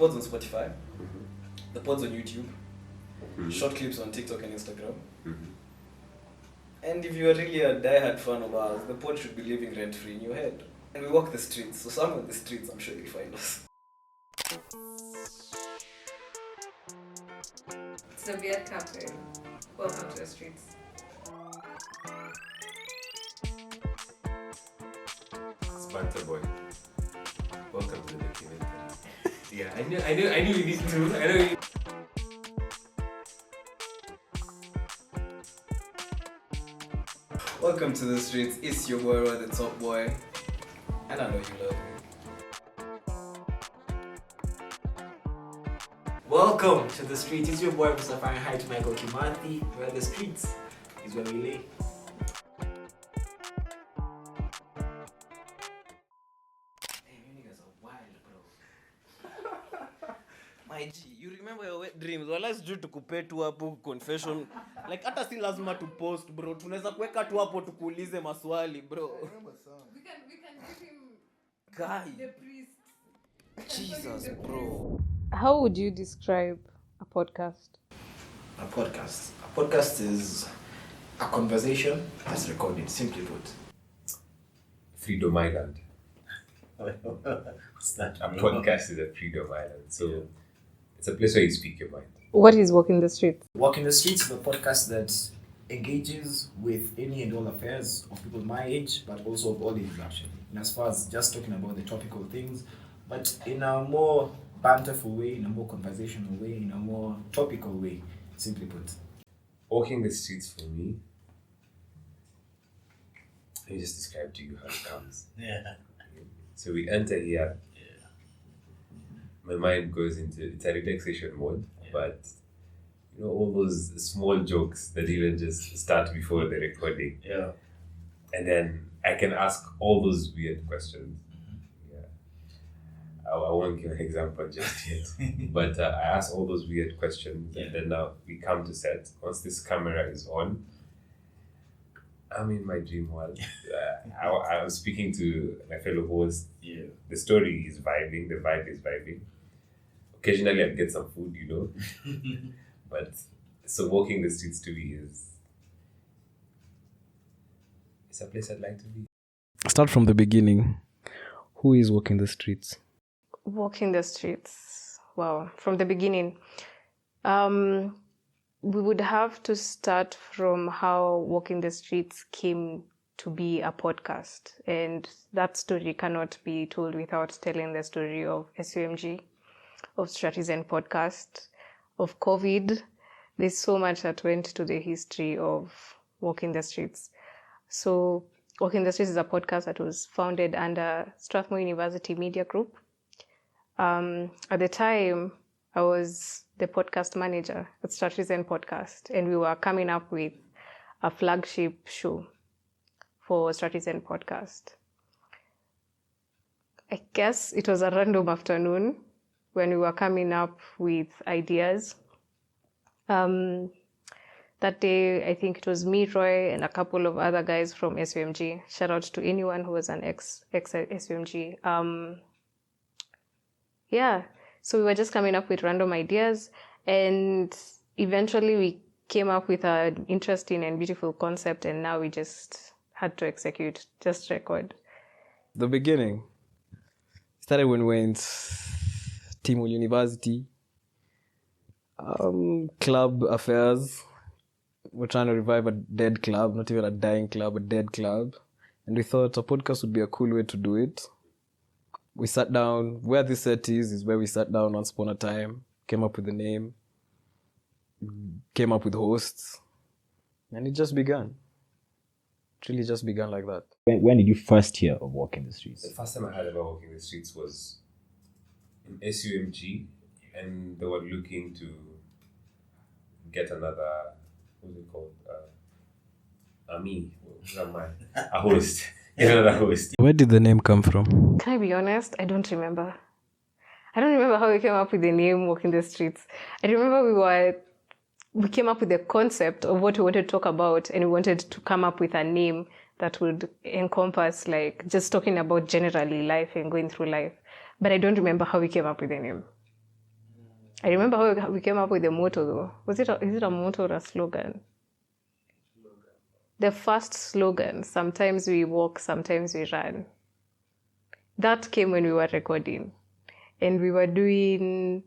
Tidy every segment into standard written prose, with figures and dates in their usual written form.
pods on Spotify, the pods on YouTube, short clips on TikTok and Instagram. And if you are really a diehard fan of ours, the pod should be living rent-free in your head. And we walk the streets, so somewhere in the streets, I'm sure you'll find us. It's the Beard Captain. Welcome to the streets. Spanta boy. Welcome to the documentary. Yeah, I knew you need to. I know you. Welcome to the streets. It's your boy, Roy, the top boy. And I know you love me. Welcome to the streets. It's your boy, Mr. Fahrenheit, Michael Kimathi. Where the streets is where we lay. My G, you remember your wet dreams? Wala sijui tukupe tu hapo confession. Like hata si lazima tu post bro. Tunaweza kuweka tu hapo tukuulize maswali bro. We can give him Guy. the priest. Jesus bro. How would you describe a podcast? A podcast is a conversation that's recorded, simply put. Freedom Island. What's that? A podcast is a freedom island. So it's a place where you speak your mind. What is Walking the Streets? Walking the Streets is a podcast that engages with any and all affairs of people my age, but also of all ages actually. And as far as just talking about the topical things, but in a more banterful way, in a more conversational way, in a more topical way, simply put. Walking the streets for me, let me just describe to you how it comes. Yeah. So we enter here. My mind goes into it's a relaxation mode, but you know all those small jokes that even just start before the recording. Yeah. And then I can ask all those weird questions. Yeah. I won't give an example just yet. But I ask all those weird questions, and then now we come to set. Once this camera is on, I'm in my dream world. I was speaking to my fellow host. Yeah. The story is vibing, the vibe is vibing. Occasionally I'd get some food, you know. But so walking the streets to me it's a place I'd like to be. Start from the beginning. Who is walking the streets? Walking the Streets. Wow. From the beginning. We would have to start from how Walking the Streets came to be a podcast. And that story cannot be told without telling the story of SUMG, of Stratizen Podcast, of COVID. There's so much that went to the history of Walking the Streets. So Walking the Streets is a podcast that was founded under Strathmore University Media Group. At the time, I was the podcast manager at Stratizen Podcast, and we were coming up with a flagship show for Stratizen Podcast. I guess it was a random afternoon when we were coming up with ideas. That day, I think it was me, Roy, and a couple of other guys from SUMG. Shout out to anyone who was an ex-SUMG. So we were just coming up with random ideas, and eventually we came up with an interesting and beautiful concept, and now we just had to execute, just record. The beginning started when we went Timul University, club affairs. We're trying to revive a dead club, not even a dying club, a dead club. And we thought a podcast would be a cool way to do it. We sat down, where this set is where we sat down once upon a time, came up with the name, came up with hosts, and it just began. It really just began like that. When did you first hear of Walking the Streets? The first time I heard about Walking the Streets was in SUMG, and they were looking to get another, what's it called? A host. Get another host. Where did the name come from? Can I be honest? I don't remember. I don't remember how we came up with the name Walking the Streets. I remember we came up with the concept of what we wanted to talk about, and we wanted to come up with a name that would encompass just talking about generally life and going through life. But I don't remember how we came up with the name. I remember how we came up with the motto though. Is it a motto or a slogan? The first slogan, sometimes we walk, sometimes we run. That came when we were recording. And we were doing,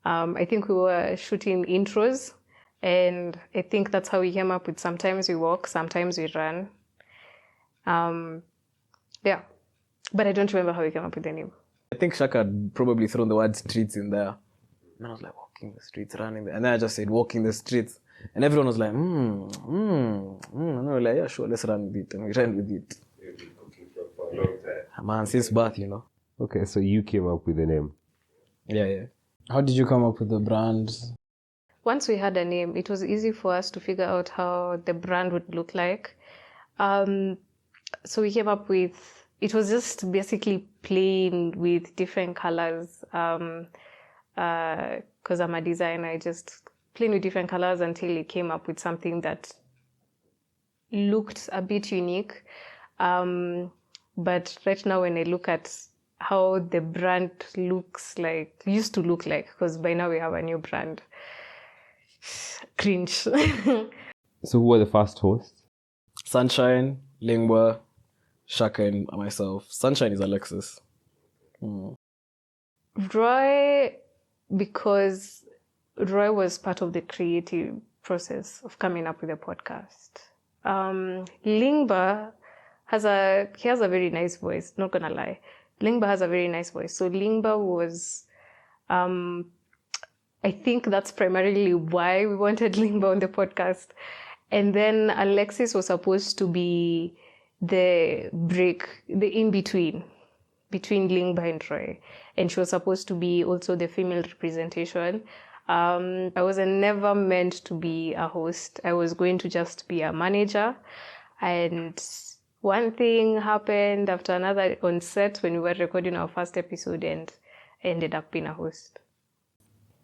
I think we were shooting intros. And I think that's how we came up with sometimes we walk, sometimes we run. Yeah. But I don't remember how we came up with the name. I think Shaka had probably thrown the word streets in there. And I was like, walking the streets, running the... And then I just said, walking the streets. And everyone was like, And I was like, yeah, sure, let's run with it. And we ran with it. We've been cooking for a long time. Man, since birth, you know. Okay, so you came up with the name. Yeah. How did you come up with the brand? Once we had a name, it was easy for us to figure out how the brand would look like. So we came up with, it was just basically playing with different colors. Because I'm a designer, I just playing with different colors until it came up with something that looked a bit unique. But right now when I look at how the brand used to look like, because by now we have a new brand, cringe. So who were the first hosts? Sunshine, Lingua, Shaka, and myself. Sunshine is Alexis. Roy, because Roy was part of the creative process of coming up with a podcast. Lingba has a very nice voice, not gonna lie. Lingba has a very nice voice. So Lingba was, I think that's primarily why we wanted Lingba on the podcast. And then Alexis was supposed to be the in-between, between Lingba and Roy. And she was supposed to be also the female representation. I was never meant to be a host. I was going to just be a manager. And one thing happened after another on set when we were recording our first episode, and I ended up being a host.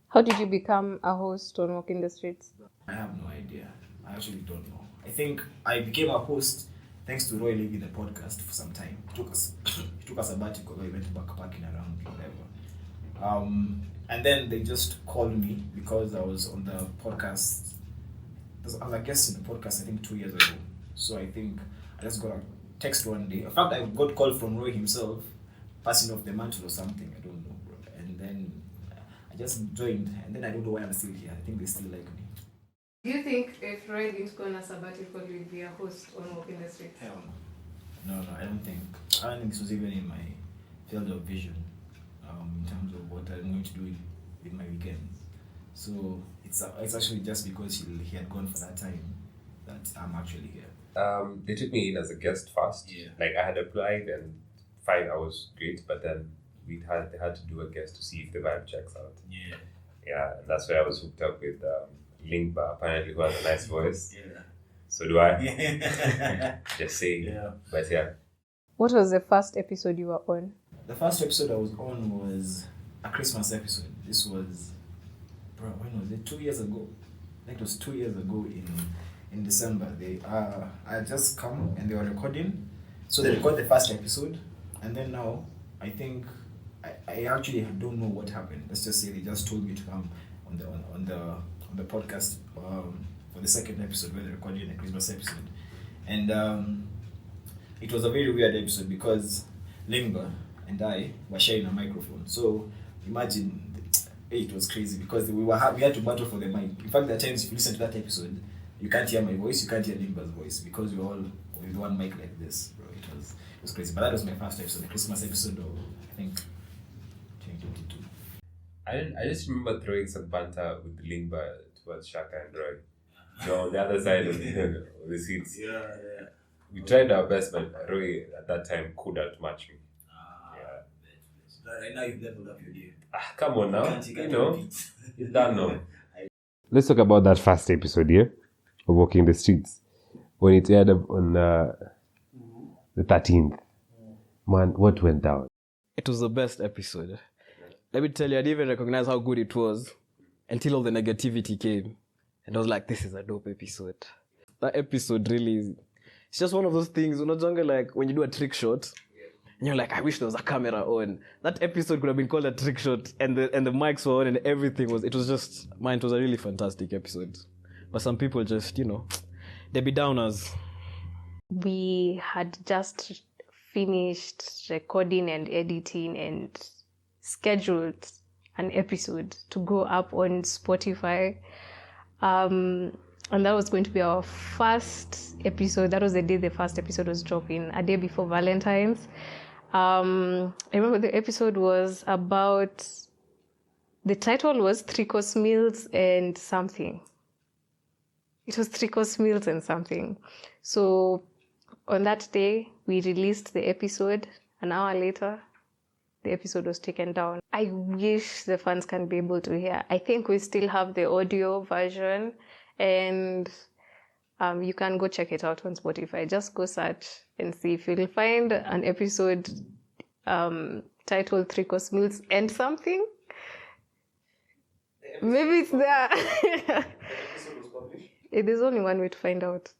How did you become a host on Walking the Streets? I have no idea. I actually don't know. I think I became a host thanks to Roy leaving the podcast for some time. He took a sabbatical, we went backpacking around, whatever. And then they just called me because I was on the podcast. I was a guest in the podcast, I think 2 years ago. So I think I just got a text one day. In fact, I got a call from Roy himself, passing off the mantle or something. I don't know, bro. And then I just joined. And then I don't know why I'm still here. I think they still like me. Do you think if Roy didn't go on a sabbatical, you'd be a host on Walking the Streets? Hell no. No, I don't think this was even in my field of vision in terms of what I'm going to do with my weekends. So it's actually just because he had gone for that time that I'm actually here. They took me in as a guest first. Yeah. Like I had applied and fine, I was great, but then they had to do a guest to see if the vibe checks out. Yeah. Yeah, and that's where I was hooked up with Lingba, apparently, who has a nice voice. Yeah. So do I. Yeah. Just saying. Yeah. But yeah. What was the first episode you were on? The first episode I was on was a Christmas episode. This was, when was it? 2 years ago. I think it was 2 years ago in December. I had just come and they were recording. So they recorded the first episode, and then now I think I actually don't know what happened. Let's just say they just told me to come on the podcast for the second episode where they recorded the Christmas episode, and it was a very weird episode because Lingba and I were sharing a microphone. So imagine, it was crazy because we had to battle for the mic. In fact, there are times if you listen to that episode, you can't hear my voice, you can't hear Lingba's voice because we're all with one mic like this, bro. It was crazy. But that was my first episode, the Christmas episode of, I think, 2022. I just remember throwing some banter with Lingba towards Shaka and Roy. So on the other side of the seats. Yeah. We tried our best, but Roy at that time couldn't match me. Right now you've leveled up your game. Come on now. You know, it's done now. Let's talk about that first episode here of Walking the Streets. When it aired up on the 13th. Man, what went down? It was the best episode. Let me tell you, I didn't even recognize how good it was until all the negativity came. And I was like, this is a dope episode. That episode really is, it's just one of those things, like when you do a trick shot And you're like, I wish there was a camera on. That episode could have been called a trick shot, and the mics were on, and everything was. It was just, man, it was a really fantastic episode. But some people just, they be downers. We had just finished recording and editing and scheduled an episode to go up on Spotify. And that was going to be our first episode. That was the day the first episode was dropping, a day before Valentine's. I remember the episode was about, the title was 3-course meals and something. It was 3-course meals and something. So on that day, we released the episode. An hour later, the episode was taken down. I wish the fans can be able to hear. I think we still have the audio version, and you can go check it out on Spotify. Just go search and see if you'll find an episode titled 3-course meals and something. Maybe it's there. There's only one way to find out.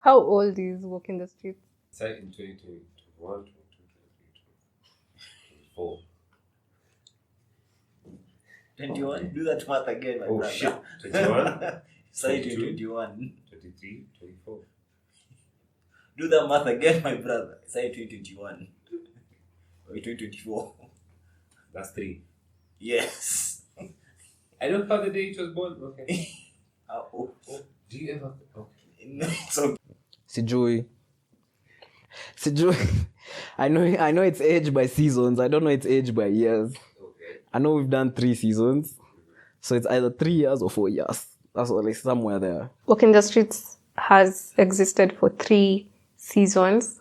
How old is Walking the Streets? Started in 2021, 2022, 24. 21? Do that math again, my Oh brother. shit. 21, Say 22. 21. 23, 24. Do that math again, my brother. Say 2021. Or 2024. That's 3. Yes. I don't know the day it was born. Okay. Oh. Do you ever? Okay. So, Sijui. I know it's aged by seasons. I don't know it's aged by years. Okay. I know we've done 3 seasons. So it's either 3 years or 4 years. That's all, like somewhere there. Walking the Streets has existed for 3 seasons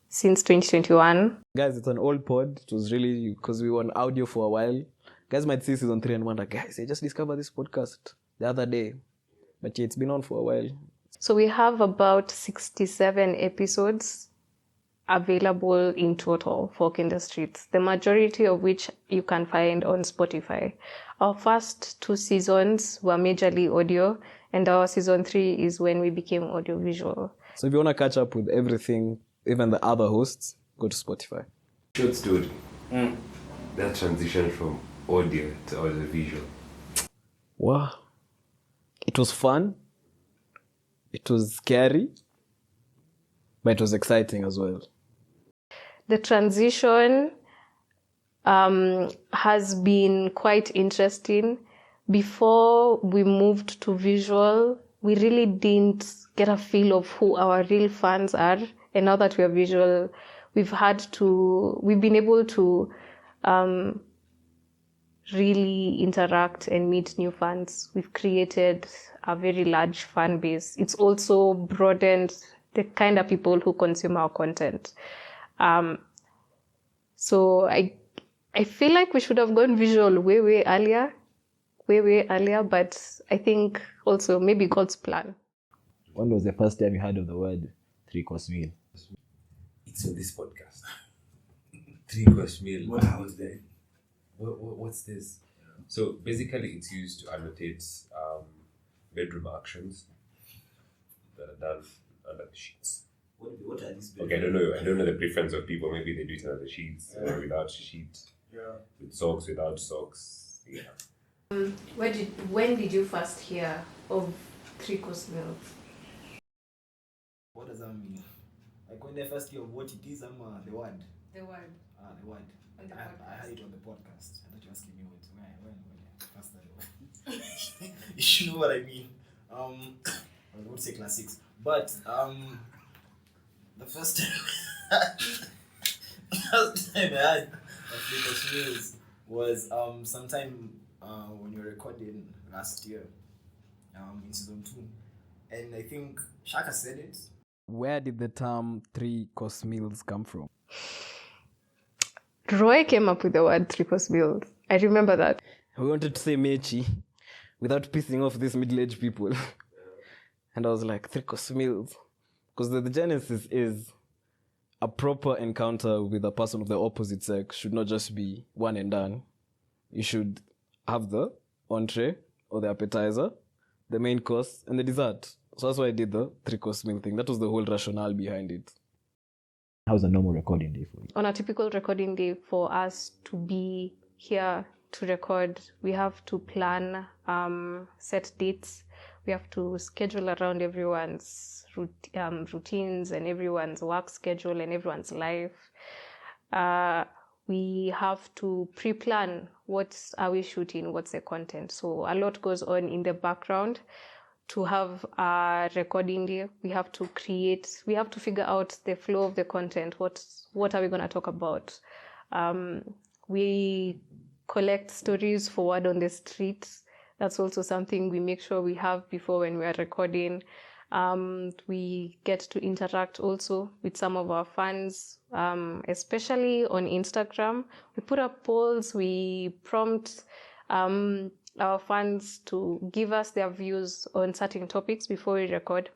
since 2021. Guys, it's an old pod. It was really because we were on audio for a while. Guys might see season 3 and wonder, guys, I just discovered this podcast the other day. But yeah, it's been on for a while. So we have about 67 episodes available in total for Walking the Streets, the majority of which you can find on Spotify. Our first 2 seasons were majorly audio, and our season 3 is when we became audiovisual. So if you want to catch up with everything, even the other hosts, go to Spotify. Short story. That transition from audio to audiovisual. Wow. It was fun. It was scary. But it was exciting as well. The transition has been quite interesting. Before we moved to visual, we really didn't get a feel of who our real fans are. And now that we are visual, we've been able to really interact and meet new fans. We've created a very large fan base. It's also broadened the kind of people who consume our content. So I feel like we should have gone visual way earlier, but I think also maybe God's plan. When was the first time you heard of the word 3-course meal? It's on this podcast. 3-course meal. what was that? What's this? So basically, it's used to annotate bedroom actions that are done under the sheets. What are these? Okay, I don't know the preference of people. Maybe they do it under the sheets, or without sheets, with socks, without socks. Yeah. When did you first hear of 3-course meals? What does that mean? Like when they first hear of what it is, the word. The word. The word. On the I podcast. heard it on the podcast. I thought you were asking me when I first heard it. You should know what I mean. I would say class 6. But the first time I had a 3-course meals was sometime when you were recording last year, in season 2. And I think Shaka said it. Where did the term 3-course meals come from? Roy came up with the word 3-course meals. I remember that. We wanted to say Mechi without pissing off these middle-aged people. And I was like, 3-course meals. Because the genesis is a proper encounter with a person of the opposite sex should not just be one and done. You should have the entree or the appetizer, the main course, and the dessert. So that's why I did the 3-course meal thing. That was the whole rationale behind it. How's a normal recording day for you? On a typical recording day, for us to be here to record, we have to plan, set dates. We have to schedule around everyone's routines and everyone's work schedule and everyone's life. We have to pre-plan what are we shooting, what's the content. So a lot goes on in the background. To have a recording day, we have to figure out the flow of the content. What are we going to talk about? We collect stories for word on the streets. That's also something we make sure we have before when we are recording. We get to interact also with some of our fans, especially on Instagram. We put up polls, we prompt our fans to give us their views on certain topics before we record.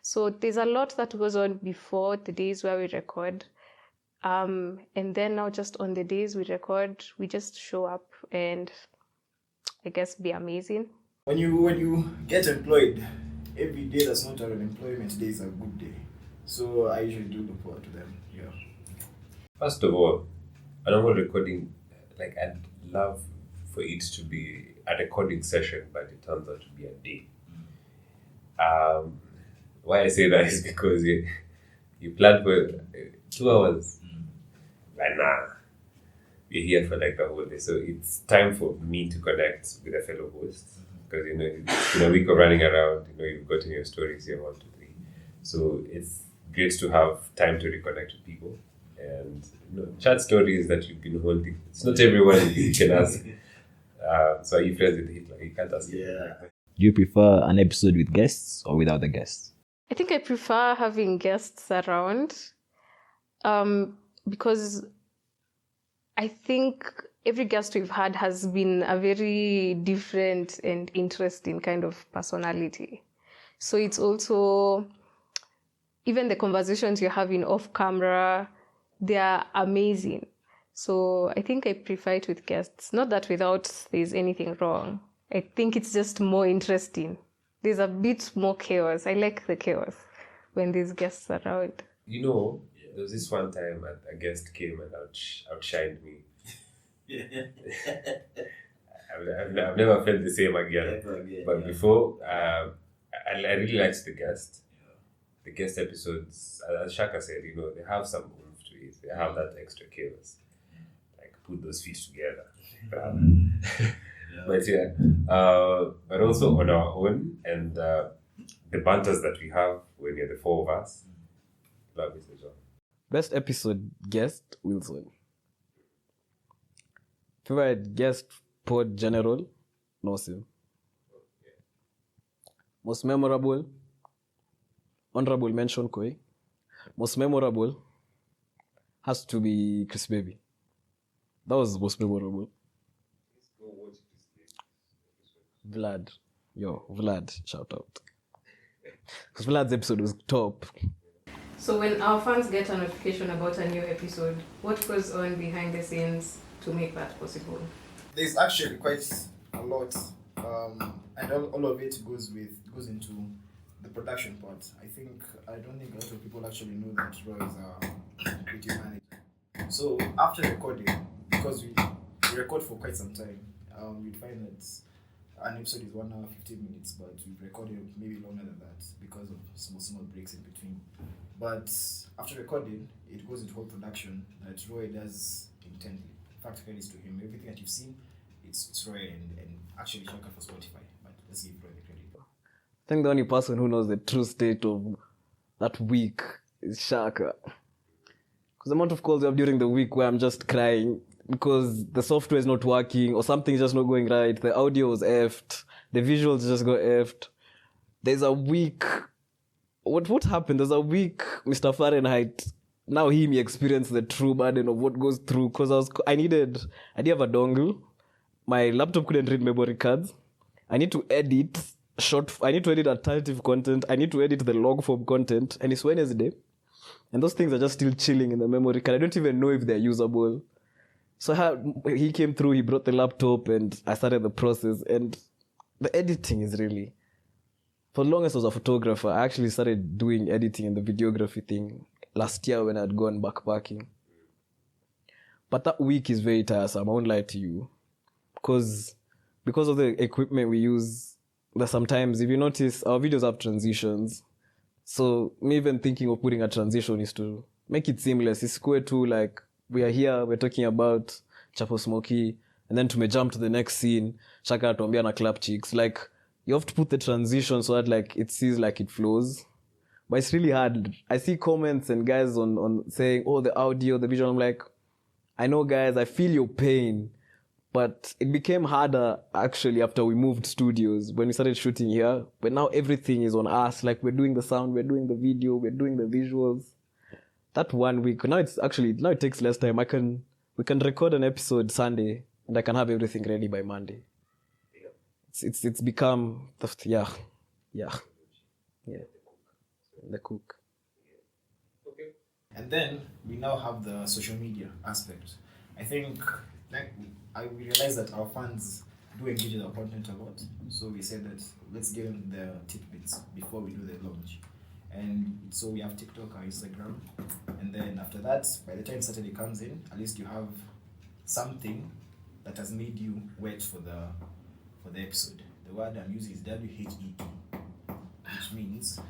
So there's a lot that goes on before the days where we record. And then now just on the days we record, we just show up and I guess be amazing. When you get employed, every day that's not an employment day is a good day. So I usually do look forward to them. Yeah. First of all, a normal recording, like I'd love for it to be a recording session, but it turns out to be a day. Why I say that is because you plan for 2 hours. But nah, we're here for like the whole day. So it's time for me to connect with a fellow host. Because, it's been a week of running around, you've gotten your stories here, 1, 2, 3. So it's great to have time to reconnect with people and chat stories that you've been holding. It's not everyone you can ask. So are you friends with Hitler? You can't ask him. Do you prefer an episode with guests or without the guests? I think I prefer having guests around because I think every guest we've had has been a very different and interesting kind of personality. So it's also, even the conversations you're having off camera, they are amazing. So I think I prefer it with guests. Not that without there's anything wrong. I think it's just more interesting. There's a bit more chaos. I like the chaos when there's guests around. There was this one time a guest came and outshined me. I've never felt the same again. But before, I really liked the guest. The guest episodes, as Shaka said, they have some oomph to it. They have that extra chaos. Like, put those feet together. But but also on our own, and the banters that we have when you're the 4 of us. Love it as well. Best episode guest, Wilson. Favorite guest, pod general, Nosim. Most memorable, honorable mention, Koi. Most memorable has to be Chris Baby. That was most memorable. Vlad. Vlad, shout out. Because Vlad's episode was top. So when our fans get a notification about a new episode, what goes on behind the scenes to make that possible? There's actually quite a lot, and all of it goes into the production part. I don't think a lot of people actually know that Roy is a creative manager. So after recording, because we record for quite some time, you'd find that an episode is 1 hour 15 minutes, but we've recorded maybe longer than that because of small breaks in between. But after recording, it goes into whole production that Roy does intently. In fact, credits to him. Everything that you've seen, it's Roy and actually Shaka for Spotify. But let's give Roy the credit. I think the only person who knows the true state of that week is Shaka. Because the amount of calls you have during the week where I'm just crying because the software is not working or something's just not going right, the audio is effed, the visuals just got effed. There's a week. What happened? There's a week, Mr. Fahrenheit. Now he experienced the true burden of what goes through. Because I didn't have a dongle. My laptop couldn't read memory cards. I need to edit alternative content. I need to edit the log form content. And it's Wednesday. And those things are just still chilling in the memory card. I don't even know if they're usable. So he came through, he brought the laptop, and I started the process. And the editing is really... For the longest I was a photographer, I actually started doing editing and the videography thing last year when I'd gone backpacking. But that week is very tiresome, I won't lie to you. Because of the equipment we use, that sometimes, if you notice, our videos have transitions. So me even thinking of putting a transition is to make it seamless. It's cool too, like, we are here, we're talking about Chapo Smoky, and then to jump to the next scene, Shaka Tombia na clap cheeks. Like, you have to put the transition so that like it seems like it flows. But it's really hard. I see comments and guys on saying, oh, the audio, the visual. I'm like, I know guys, I feel your pain. But it became harder actually after we moved studios, when we started shooting here. But now everything is on us. Like, we're doing the sound, we're doing the video, we're doing the visuals. That 1 week, now it takes less time. We can record an episode Sunday and I can have everything ready by Monday. It's become, yeah. The cook. Okay. And then we now have the social media aspect. I think we realized that our fans do engage with our content a lot. So we said that let's give them the tidbits before we do the launch. And so we have TikTok, our Instagram. And then after that, by the time Saturday comes in, at least you have something that has made you wait for the episode. The word I'm using is WHET, which means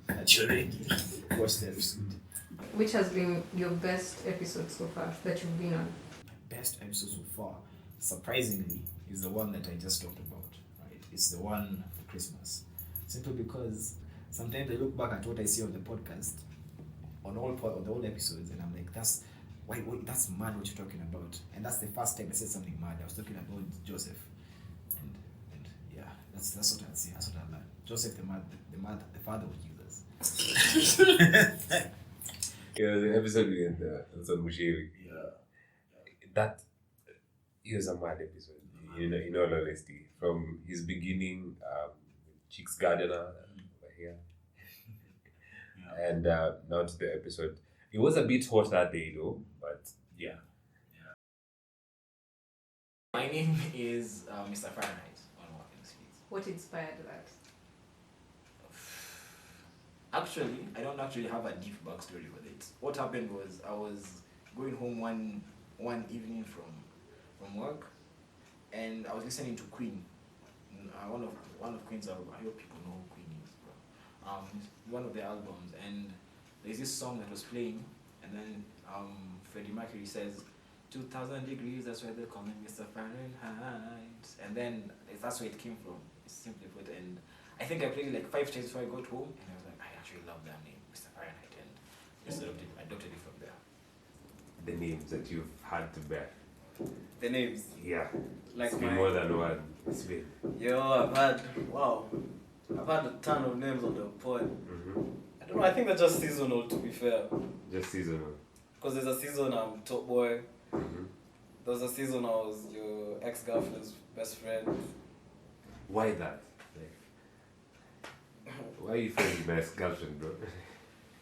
that you're ready to watch the episode. Which has been your best episode so far that you've been on? Best episode so far, surprisingly, is the one that I just talked about. Right? It's the one for Christmas. Simply because sometimes I look back at what I see on the podcast, on the old episodes, and I'm like, that's mad what you're talking about. And that's the first time I said something mad. I was talking about Joseph, and yeah, that's what I'd say. That's what I learned. Joseph, the father of Jesus. Yeah, the episode with Mushiri. Yeah. That it was a mad episode, in all honesty. From his beginning, Chicks Gardener over here, and now to the episode. It was a bit hot that day though, but yeah. My name is Mr. Fahrenheit on Walking Streets. What inspired that? Actually, I don't actually have a deep backstory with it. What happened was I was going home one evening from work, and I was listening to Queen. One of Queen's albums. I hope people know who Queen is, bro. One of their albums, and there's this song that was playing, and then Freddie Mercury says, 2,000 degrees, that's why they call me Mr. Fahrenheit. And then that's where it came from, simply put. And I think I played it like 5 times before I got home, and I was like, I actually love that name, Mr. Fahrenheit, and just adopted it from there. The names that you've had to bear. The names. Yeah. Like it's been more than one. It's been. I've had a ton of names on the pod. Mm-hmm. I don't know, I think they're just seasonal, to be fair. Just seasonal. Because there's a season I'm top boy. Mm-hmm. There's a season I was your ex-girlfriend's best friend. Why that? Like, why are you friends with my ex-girlfriend, bro?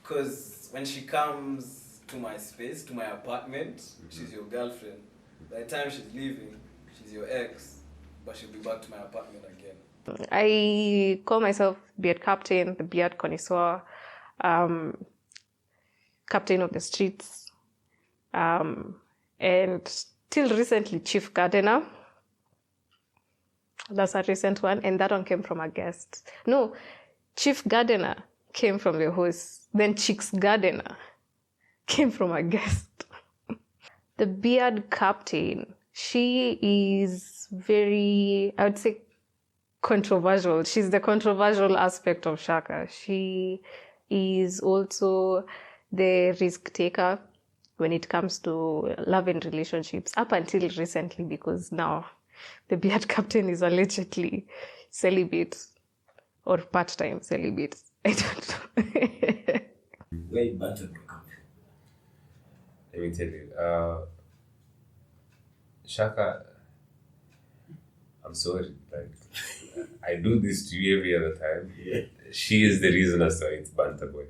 Because when she comes to my space, to my apartment, she's your girlfriend. By the time she's leaving, she's your ex, but she'll be back to my apartment again. I call myself beard captain, the beard connoisseur, captain of the streets, and till recently chief gardener. That's a recent one, and that one came from a guest. No, chief gardener came from the host, then Chick's gardener came from a guest. The beard captain, she is very, I would say, controversial. She's the controversial aspect of Shaka. She is also the risk taker when it comes to love and relationships, up until recently, because now the beard captain is allegedly celibate or part-time celibate. I don't know. Way better. Let me tell you, Shaka, I'm sorry, like, I do this to you every other time. Yeah. She is the reason as to why it's banter boy.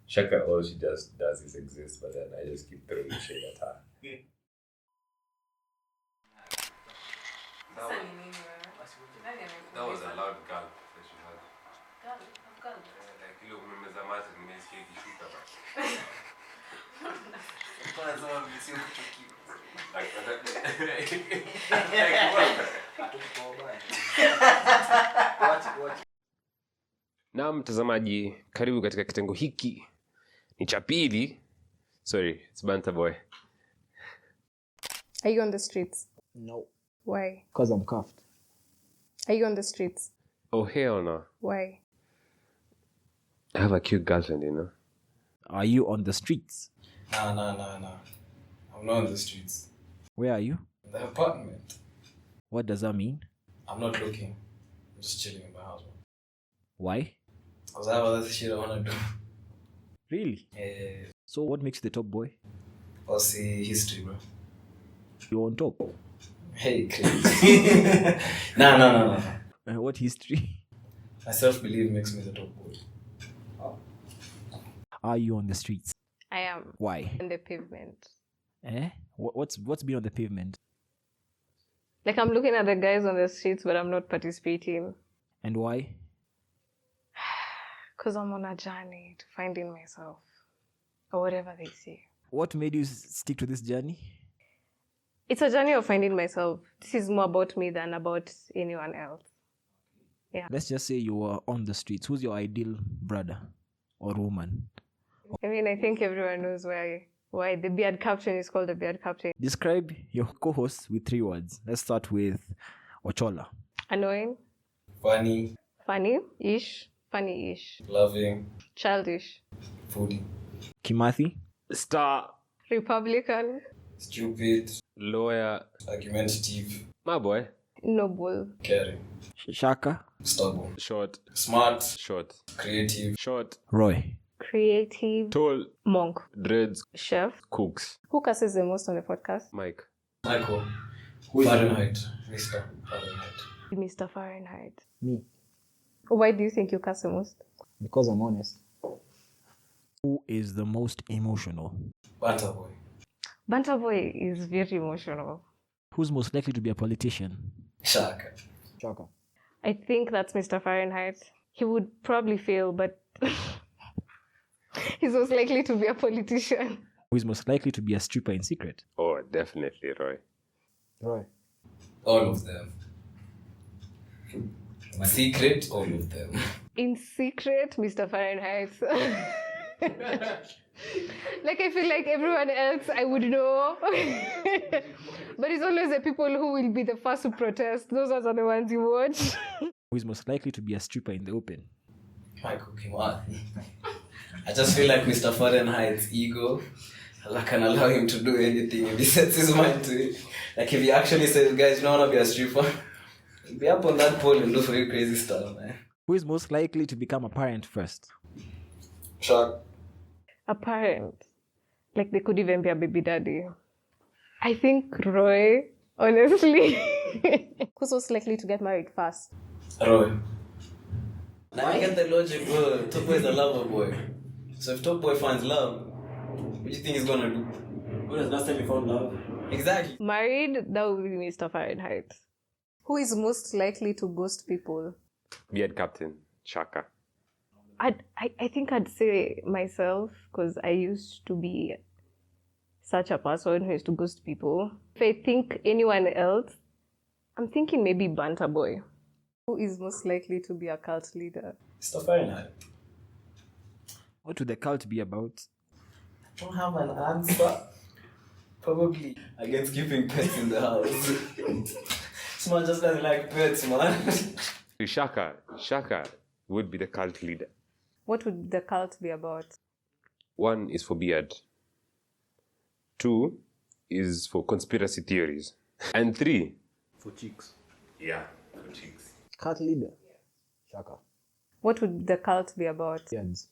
Shaka, all she just does is exist, but then I just keep throwing shit at her. That was a loud gulp that she had. Gulp? Like, you look, nimezamata, nimesikia ikishuka basi. Na mtazamaji, karibu katika kitengo hiki. Ni cha pili. Sorry, it's Banter Boy. Are you on the streets? No. Why? Because I'm cuffed. Are you on the streets? Oh, hell no. Why? I have a cute girlfriend, you know. Are you on the streets? Nah. I'm not on the streets. Where are you? The apartment. What does that mean? I'm not looking. I'm just chilling in my house, bro. Why? Because I have other shit I want to do. Really? Yeah. So what makes you the top boy? I'll see history, bro. You're on top. Hey, crazy. Nah. What history? My self-belief makes me the top boy. Are you on the streets? I am Why? on the pavement. What's been on the pavement? Like, I'm looking at the guys on the streets, but I'm not participating. And why? Because I'm on a journey to finding myself. Or whatever they say. What made you stick to this journey? It's a journey of finding myself. This is more about me than about anyone else. Let's just say you were on the streets. Who's your ideal brother or woman? I mean, I think everyone knows why the beard captain is called the beard captain. Describe your co-host with 3 words. Let's start with Ochola. Annoying, Funny, funny-ish, loving, childish, foodie, Kimathi. Star, Republican, stupid, lawyer, argumentative, my boy. noble, caring, Shaka. stubborn, Short, smart, short, creative, short, Roy. creative, tall, monk, dreads, chef. cooks. Who curses the most on the podcast? Mike. Michael, Fahrenheit, Mr. Fahrenheit. Mr. Fahrenheit. Me. Why do you think you curse the most? Because I'm honest. Who is the most emotional? Banter boy. Banter boy is very emotional. Who's most likely to be a politician? Shaka. Shaka. I think that's Mr. Fahrenheit. He would probably fail, but he's most likely to be a politician. Who is most likely to be a stripper in secret? Oh, definitely Roy. Roy. All of them. My secret, all of them. In secret, Mr. Fahrenheit. Like, I feel like everyone else I would know. But it's always the people who will be the first to protest. Those are the ones you watch. Who is most likely to be a stripper in the open? Michael Kimathi. I just feel like Mr. Fahrenheit's ego, I can allow him to do anything if he sets his mind to it. Like if he actually says, guys, you don't want to be a stripper, he'll be up on that pole and do for you crazy stuff, man. Who is most likely to become a parent first? Shark. A parent. Like, they could even be a baby daddy. I think Roy, honestly. Who's most likely to get married first? Roy. Now I get the logic, bro. Top boy is a lover boy. So if Top boy finds love, what do you think he's gonna do? When was the last time he found love? Exactly. Married, that would be Mr. Fahrenheit. Who is most likely to ghost people? Beard captain, Shaka. I think I'd say myself, because I used to be such a person who used to ghost people. If I think anyone else, I'm thinking maybe Banter Boy. Who is most likely to be a cult leader? Mr. Fahrenheit. What would the cult be about? Don't have an answer. Probably against keeping pets in the house. Someone just doesn't like pets, man. Shaka would be the cult leader. What would the cult be about? 1 is for beard. 2 is for conspiracy theories. And 3 For chicks. Yeah, for chicks. Cult leader. Shaka. What would the cult be about? Beards.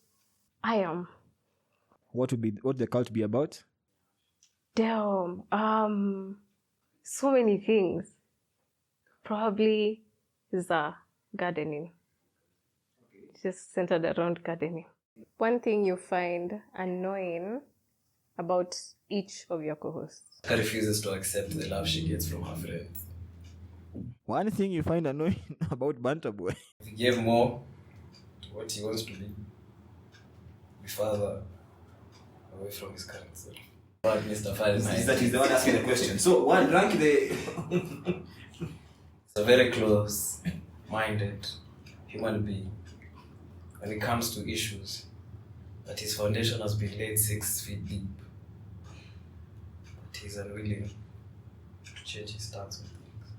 I am. What would the cult be about? Damn. So many things. Probably gardening. Just centered around gardening. One thing you find annoying about each of your co-hosts. She refuses to accept the love she gets from her friends. One thing you find annoying about Banter Boy. If he gave more to what he wants to be further away from his current self. But Mr. Fahrenheit. Is that he's the one asking the question. So one rank the It's a very close-minded human being when it comes to issues. But his foundation has been laid 6 feet deep. But he's unwilling to change his stance on things.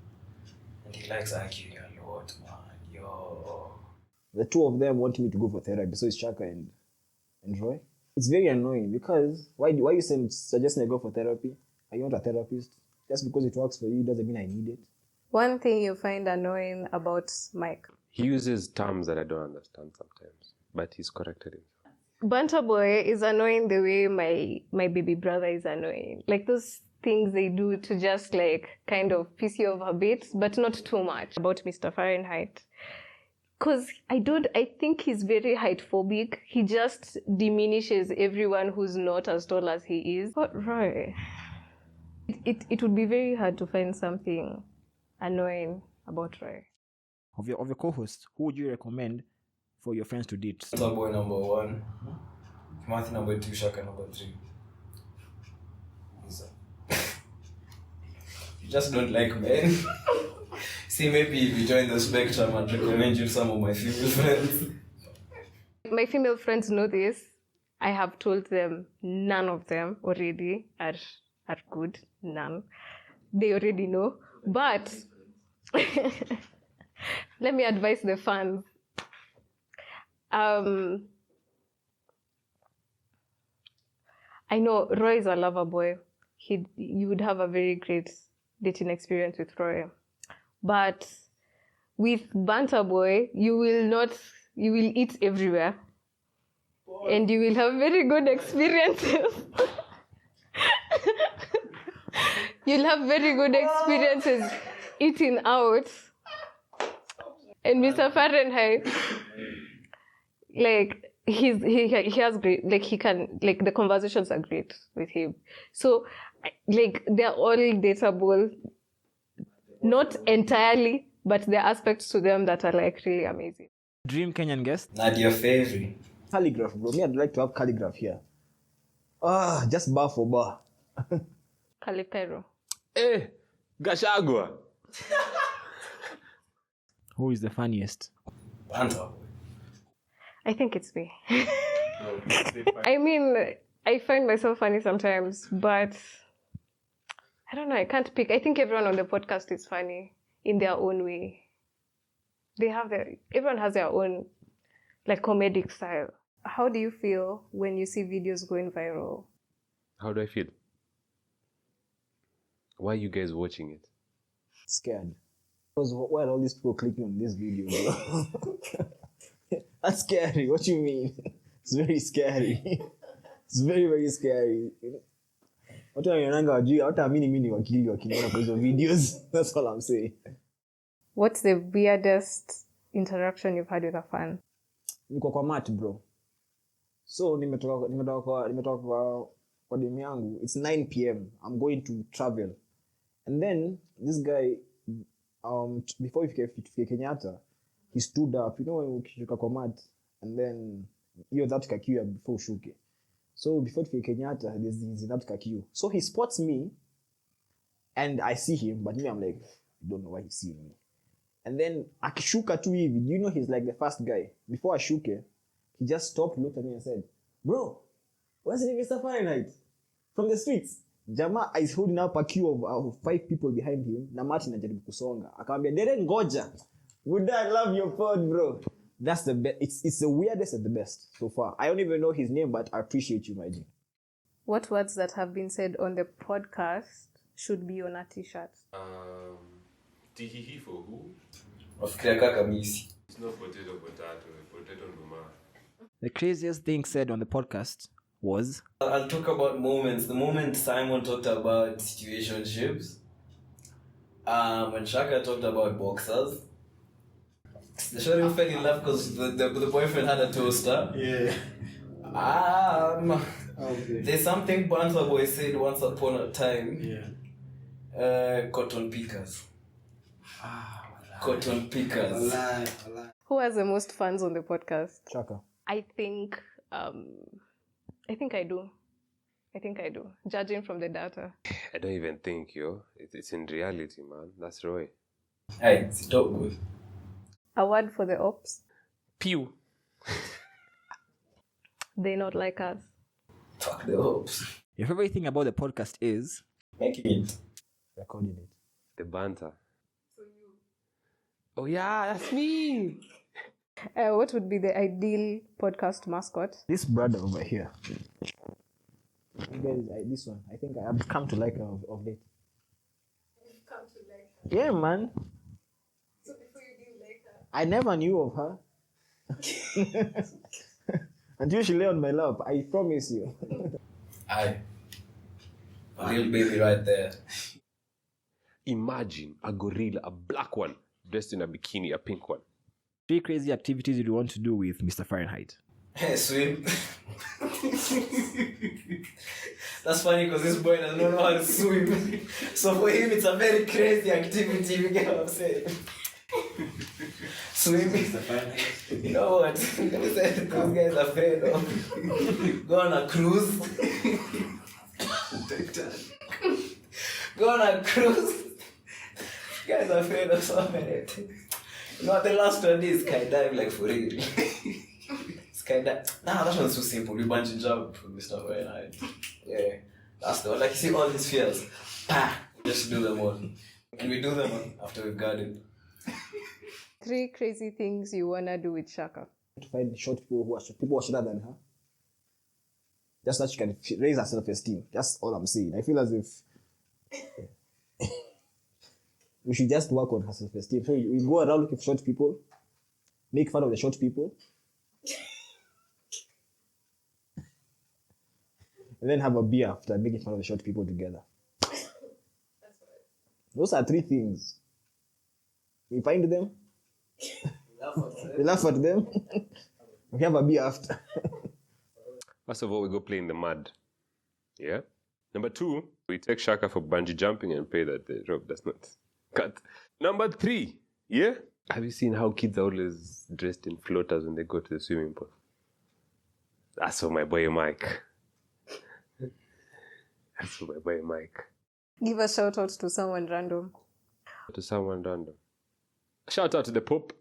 And he likes arguing a lot, man. Yo. The two of them want me to go for therapy, so it's Chaka and Roy. It's very annoying because why you suggesting I go for therapy? Are you not a therapist? Just because it works for you doesn't mean I need it. One thing you find annoying about Mike. He uses terms that I don't understand sometimes, but he's corrected it. Banter Boy is annoying the way my baby brother is annoying. Like those things they do to just like kind of piss you off a bit, but not too much. About Mr. Fahrenheit. Because I think he's very height phobic. He just diminishes everyone who's not as tall as he is. But right. It would be very hard to find something annoying about Roy. Of your co-hosts, who would you recommend for your friends to date? Banter Boy number 1. Matthew number 2, Shaka number 3. You just don't like men. See, maybe if you join the spectrum, I'd recommend you some of my female friends. My female friends know this. I have told them none of them already are good. None. They already know. But let me advise the fans. I know Roy is a lover boy. You would have a very great dating experience with Roy. But with Banter Boy, you will eat everywhere. And you will have very good experiences. You'll have very good experiences eating out. And Mr. Fahrenheit, like, he has great, like, he can, like, the conversations are great with him. So, like, they're all dateable. Not entirely, but there are aspects to them that are like really amazing. Dream Kenyan guest? Nadia Favre. Calligraph, bro. Me, I'd like to have calligraph here. Just bar for bar. Calipero. Gashagwa. Who is the funniest? Banter Boy. I think it's me. I mean, I find myself funny sometimes, but I don't know, I can't pick. I think everyone on the podcast is funny in their own way. Everyone has their own, like, comedic style. How do you feel when you see videos going viral? How do I feel? Why are you guys watching it? Scared. Because why are all these people clicking on this video, bro? That's scary. What you mean? It's very scary. It's very, very scary. Watu wanaonanga wajui hata mimi wakili wakiona kwa hizo videos. That's all I'm saying. What's the weirdest interaction you've had with a fan? Niko kwa mat, bro. So nimetoka kwa demu yangu. It's 9 p.m. I'm going to travel. And then this guy before we fike Kenyatta, he stood up, you know, when ukishuka kwa mat, and then hiyo that kakiu before ushuke. So before fike Kenyatta, there's that kakiu. So he spots me, and I see him, but me, I'm like, I don't know why he's seeing me. And then akishuka tu hivi, you know, he's like the first guy. Before ashuke, he just stopped, looked at me and said, "Bro, where's the Mr. Fahrenheit? From the streets." Jama is holding up a queue of 5 people behind him. Na Martin anajaribu kusonga. Akamwambia, "Dere ngoja. Would I love your pod, bro?" That's the best. It's the weirdest and the best so far. I don't even know his name, but I appreciate you, my G. What words that have been said on the podcast should be on a t-shirt? Tihihi for who? Wafikiria kaka misi. It's not potato, potato nduma. The craziest thing said on the podcast was... I'll talk about moments. The moment Simon talked about situationships. When Shaka talked about boxers. The shorty fell in love because the boyfriend had a toaster. Yeah. Okay. There's something Banter Boy said once upon a time. Yeah. Cotton pickers. Cotton pickers. Who has the most fans on the podcast? Chaka. I think I do. I think I do, judging from the data. I don't even think, yo. It's in reality, man. That's Roy. Hey, sit up, good. A word for the ops. Pew. They not like us. Fuck the hopes. Your favorite thing about the podcast is Making it. Recording it. The banter. Oh, yeah, that's me. What would be the ideal podcast mascot? This brother over here. You guys, this one. I think I've come to like her of late. You've come to like her. Yeah, man. So before you didn't like her? I never knew of her. Until she lay on my lap, I promise you. Aye. A little baby right there. Imagine a gorilla, a black one, dressed in a bikini, a pink one. 3 crazy activities you want to do with Mr. Fahrenheit. Hey, swim. That's funny because this boy doesn't know how to swim. So for him, it's a very crazy activity. You get what I'm saying? Swimming. You know what? Those guys are afraid of. Go on a cruise. Go on a cruise. Guys are afraid of so many things. You know what the last one is? Skydive, like for real. Skydive. Nah, that one's too simple. We bungee jump with Mr. Fahrenheit. Yeah. That's the one. Like you see all these fears. Pah! Just do them all. Can we do them all after we've got it? 3 crazy things you wanna do with Shaka. To find short people who are shorter than her. Just that she can raise her self-esteem. That's all I'm saying. I feel as if we should just work on her self-esteem. So we go around looking for short people, make fun of the short people, and then have a beer after making fun of the short people together. Those are 3 things. We find them, we laugh at them, we have a beer after. First of all, we go play in the mud. Yeah? Number 2, we take Shaka for bungee jumping and pray that the rope does not cut. Number 3, yeah? Have you seen how kids are always dressed in floaters when they go to the swimming pool? That's for my boy Mike. That's for my boy Mike. Give a shout out to someone random. To someone random. Shout out to the Pope.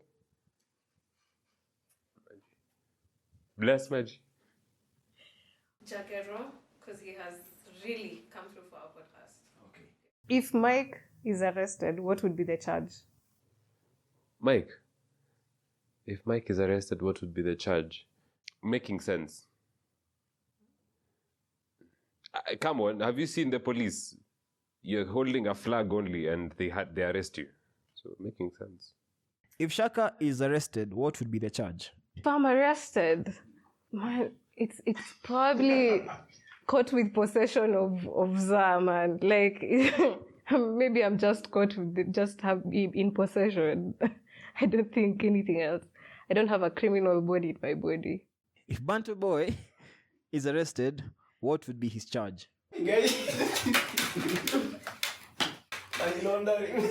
Bless Maggie. Jakero, because he has really come through for our podcast. Okay. If Mike is arrested, what would be the charge? Mike. If Mike is arrested, what would be the charge? Making sense. Come on, have you seen the police? You're holding a flag only and they arrest you. So making sense. If Shaka is arrested, what would be the charge? If I'm arrested, man, it's probably caught with possession of Zaman. Like maybe I'm just caught with in possession. I don't think anything else. I don't have a criminal body in my body. If Bantu Boy is arrested, what would be his charge? Guys. Money laundering.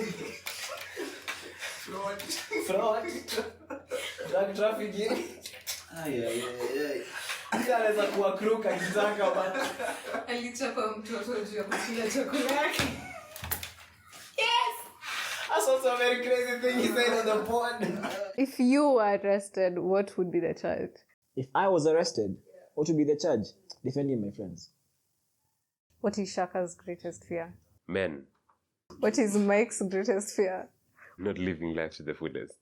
Fraud. Drug trafficking. Anaweza kuwa crook akitaka bana. Alichapa mtoto juu ya kukula chakula yake. Yes! That's also a very crazy thing he said on the pod. If you were arrested, what would be the charge? If I was arrested, what would be the charge? Defending my friends. What is Shaka's greatest fear? Men. What is Mike's greatest fear? Not living life to the fullest.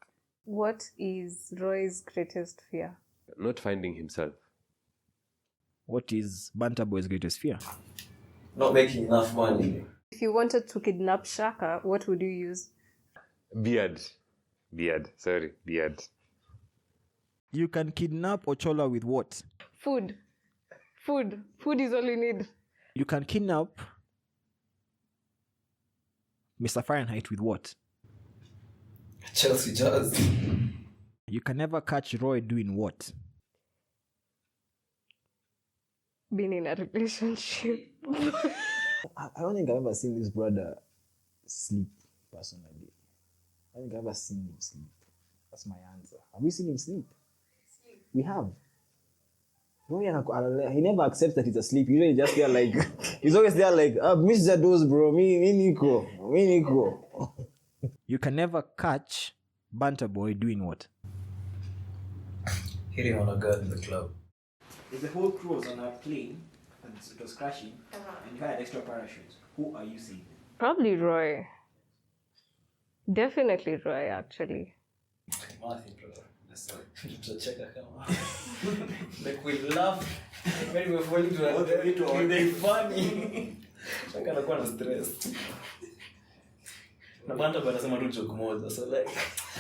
What is Roy's greatest fear? Not finding himself. What is Bantu Boy's greatest fear? Not making enough money. If you wanted to kidnap Shaka, what would you use? Beard. You can kidnap Ochola with what? Food. Food is all you need. You can kidnap Mr. Fahrenheit with what? Chelsea jazz. You can never catch Roy doing what? Being in a relationship. I don't think I've ever seen this brother sleep personally. I don't think I've ever seen him sleep. That's my answer. Have we seen him sleep? We have. Bro, he never accepts that he's asleep. Usually just there like, he's always there like, miss the dose, bro. Me Nico. You can never catch Banter Boy doing what? Hitting on a girl in the club. If the whole crew was on a plane and it was crashing, and you had extra parachutes, who are you saving? Probably Roy. Definitely Roy, actually. Martin, brother. Like we laugh when we're falling to a very funny. Shaka anakuwa na stress. Na Banter Boy anasema tu joke moja. So like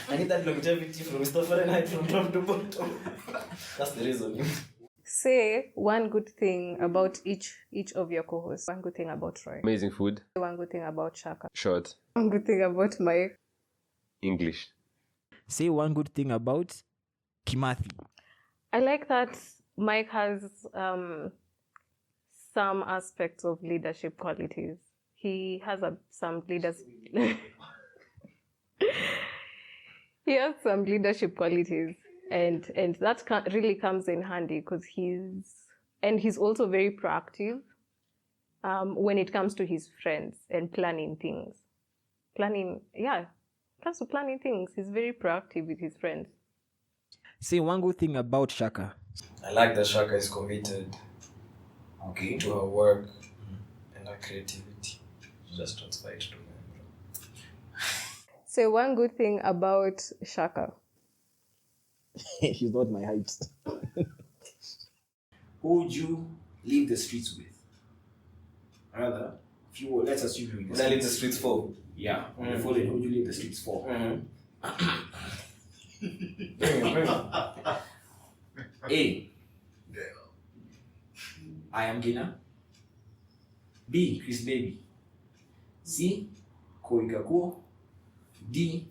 I need that longevity from Mr. Fahrenheit from top to bottom. That's the reason. Say one good thing about each of your co-hosts. One good thing about Roy. Amazing food. One good thing about Shaka. Short. One good thing about Mike. English. Say one good thing about Kimathi. I like that Mike has some aspects of leadership qualities. He has some leaders. He has some leadership qualities, and that really comes in handy because he's also very proactive when it comes to his friends and planning things. When it comes to planning things, he's very proactive with his friends. Say one good thing about Shaka. I like that Shaka is committed to her work and her creativity. She just don't fight to them. Say one good thing about Shaka. She's not my height. Who would you leave the streets with? Rather, if you were, let's assume you're in the Would I leave the streets for? Yeah, on the following, who would you leave the streets for? A. I am Gina. B. Chris Baby. C. Koi Gakuo. D.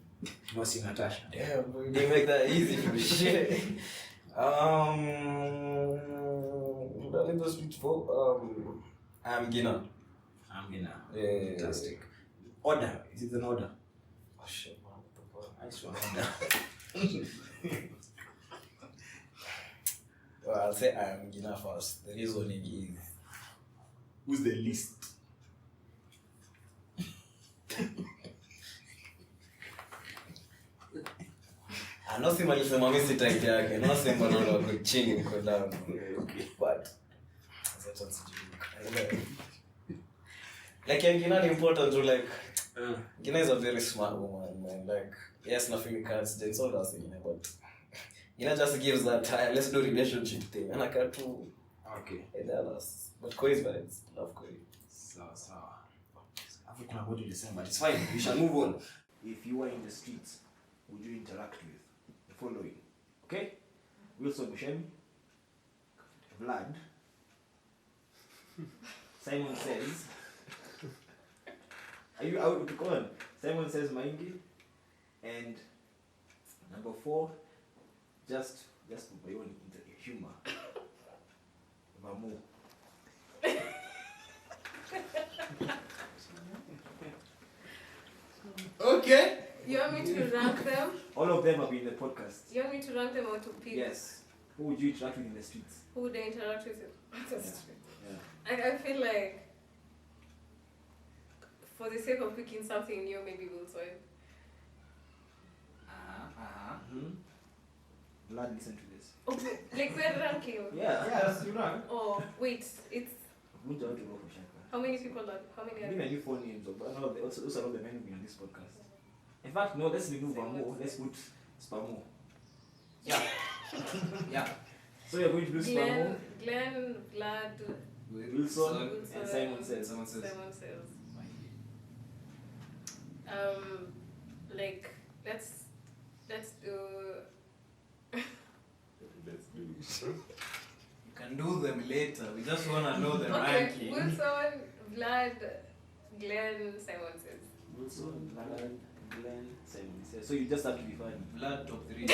Mercy Natasha. Yeah, boy, you didn't make that easy for shit. Would I leave the streets for? I'm Gina. I'm Gina. Yeah. Fantastic. Order. Is it an order? Oh shit, man. I just want order. Well, I'll say I'm Gina first. The reasoning is Who's the least? Anasema alisema mimi si type yake. Anasema naona wako chini niko down. Okay, but that's like Gina ni important to like Gina is a very smart woman, man. Like yes, nothing cards, it's all that thing, but Gina just gives that let's do relationship thing. And I can't do Okay. but Koi is vibes. Love Koi. Sawa. Hapo kuna what you say, but it's fine. We shall move on. If you were in the streets, would you interact with the following? Okay? Wilson Bushemi, Vlad, Simon Says. Are you out to go on? Simon Says Maingi, and number 4, just for your own humor. Vamu. Okay. You want me to rank them? All of them have been in the podcast. You want me to rank them or to pick? Yes. Who would you interact with in the streets? Who would I interact with? Yeah. I feel like, for the sake of picking something new, maybe we'll try. Vlad, listen to this. Okay, like we're ranking. Yeah, you rank. Oh, wait, it's Who's out to go for Shaka? how many people are, how many Give me are a new phone names, but no, those are all the men who've been on this podcast. In fact, no, let's remove Vamo. Let's put Spamo. Yeah. Yeah. So you're going to do Spamo, Glenn, Vlad, Wilson, and Simon Says. Simon Says. Like, let's do... You can do them later. We just wanna know the Okay, ranking. Wilson, Vlad, Glenn, Simon Says. Wilson, Vlad, Glenn, Simon Says. So you just have to be funny. Vlad top 3. We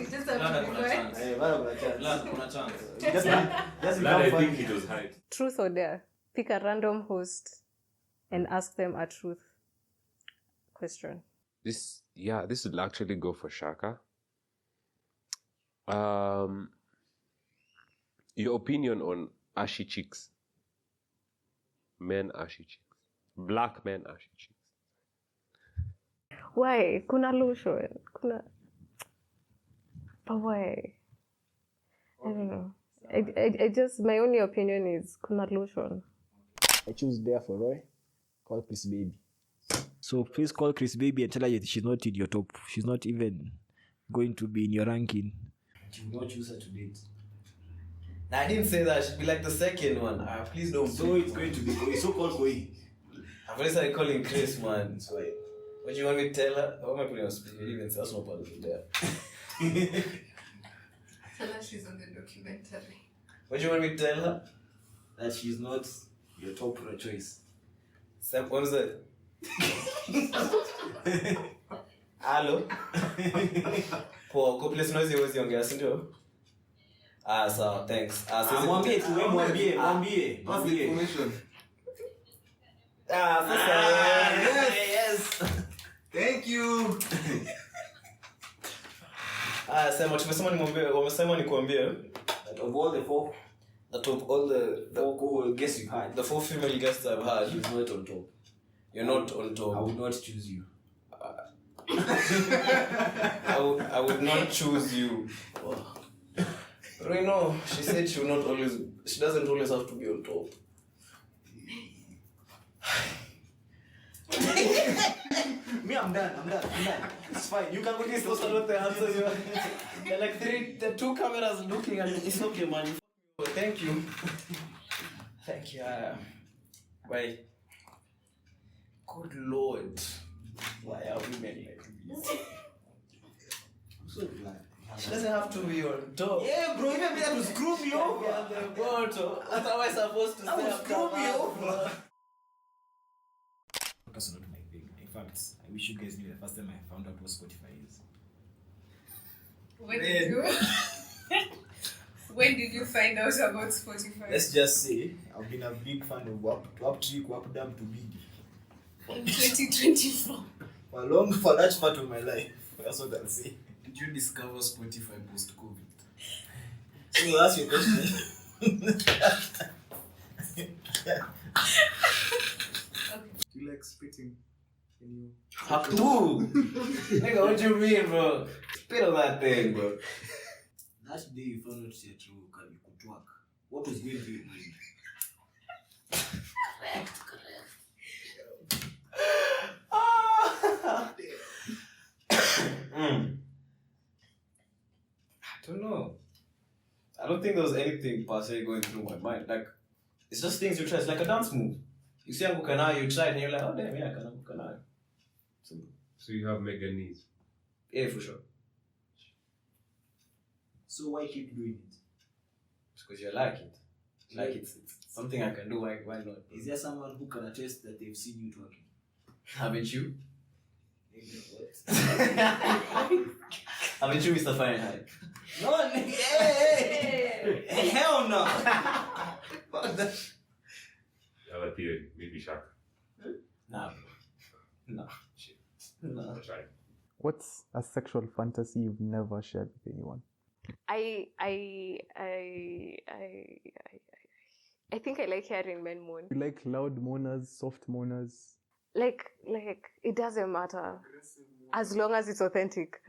just have Vlad to be kuna fair. chance. Hey, what about a chance? Vlad kuna chance. Just That become I funny. think it was hyped. Truth or dare? Pick a random host and ask them a truth question. This would actually go for Shaka. Your opinion on ashy cheeks. Men ashy cheeks. Black men ashy cheeks. Why? Kuna lotion. Kuna. But why? I don't know. I just, my only opinion is kuna lotion. I choose therefore, Roy. Call Chris Baby. So please call Chris Baby and tell her she's not in your top. She's not even going to be in your ranking. You will not choose her to date. Nah, I didn't say that. She'd be like the second one. Please don't. So it's going to be Koi. So called Koi. I've already started calling Chris, man. So what do you want me to tell her? What am I putting on speaker? Even that's not part of it there. Tell her she's on the documentary. What do you want me to tell her? That she's not your top choice. Sam, what was that? Hello? Poa, uko place noisy huwezi ongea, si ndio? Sawa, thanks. Mwambie. What's the information? Yes. Thank you. Sema tumesema nimwambie, wamesema nikuambie That of all the four, guests you've had, the 4 female guests I've had, she's not on top. you're not on top. I would not choose you. I would not choose you. Reno, she said she doesn't always have to be on top. Me, I'm done. It's fine. You can go this. Those are not the answers. There are like 2 cameras looking and it's okay, man. Thank you. Thank you. Why? Good Lord. Why are women like this? I'm so glad. She doesn't have to be on top. Yeah, bro. Even me, that will screw me over. Yeah, the bottom. What am I supposed to That say will after screw me that? over. That's not my thing. In fact, I wish you guys knew the first time I found out what Spotify is. When did you find out about Spotify? Let's just say I've been a big fan of Wap Trick, Wap Dam to Biggie In 2024. for that part of my life. That's what I'll say. Did you discover Spotify post-COVID? So that's your question. Do you like spitting? Can you? Have to! Nigga, what do you mean, bro? Spit on that thing, bro. That day you found out you're true, you could work. What was going through your mind? I don't know. I don't think there was anything per se going through my mind. Like, it's just things you try. It's like a dance move. You see Anguka now, you try it and you're like, oh damn, yeah, I can Anguka now. So you have mega knees. Yeah, for sure. So why keep doing it? Because you like it. Like it's something I can do, why not? Is there someone who can attest that they've seen you twerking? Haven't you? What? Haven't you, Mr. Fahrenheit? No, hey! Hell no! I have a theory. Maybe Shaka. Nah. No. Shit. No. I'll try. What's a sexual fantasy you've never shared with anyone? I think I like hearing men moan. You like loud moaners, soft moaners? Like it doesn't matter as long as it's authentic.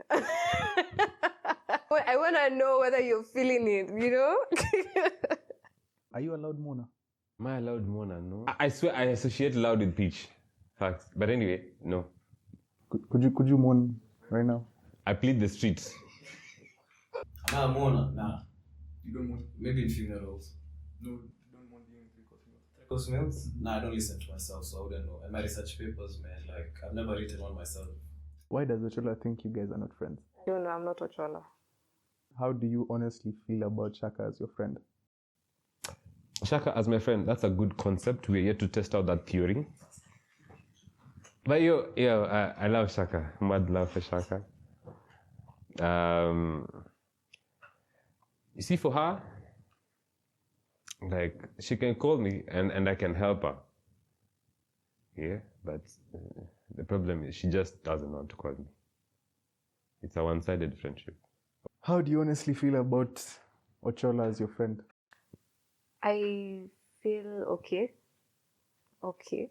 I want to know whether you're feeling it, you know? Are you a loud moaner? Am I a loud moaner? No. I swear I associate loud with pitch. Facts. But anyway, no. Could you moan right now? I plead the streets. Am I a moaner? Nah. You don't moan? Maybe in females. No, you don't moan during Trickles males? Nah, I don't listen to myself, so I wouldn't know. And my research papers, man, like, I've never written one myself. Why does Ochola think you guys are not friends? I don't know, I'm not Ochola. How do you honestly feel about Shaka as your friend? Shaka as my friend, that's a good concept. We're yet to test out that theory. But I love Shaka. Mad love for Shaka. You see, for her, like, she can call me and I can help her. Yeah, but the problem is she just doesn't want to call me. It's a one-sided friendship. How do you honestly feel about Ochola as your friend? I feel okay. Okay.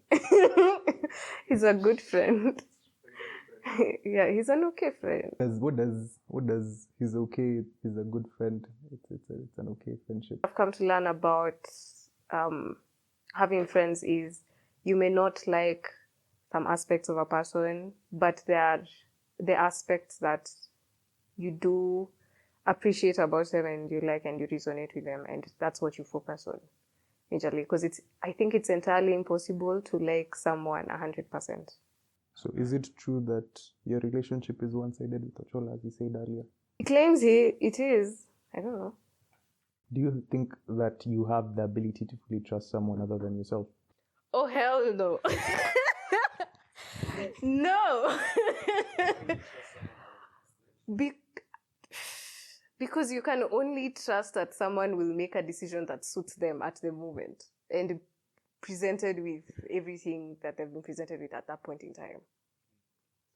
He's a good friend. Yeah, he's an okay friend. What does he's okay, he's a good friend, it's an okay friendship? I've come to learn about having friends is you may not like some aspects of a person, but there are the aspects that you do appreciate about them and you like and you resonate with them, and that's what you focus on majorly, because I think it's entirely impossible to like someone 100%. So is it true that your relationship is one-sided with Ochola, as he said earlier? He claims it is. I don't know. Do you think that you have the ability to fully trust someone other than yourself? Oh, hell no. No. Because you can only trust that someone will make a decision that suits them at the moment and presented with everything that they've been presented with at that point in time.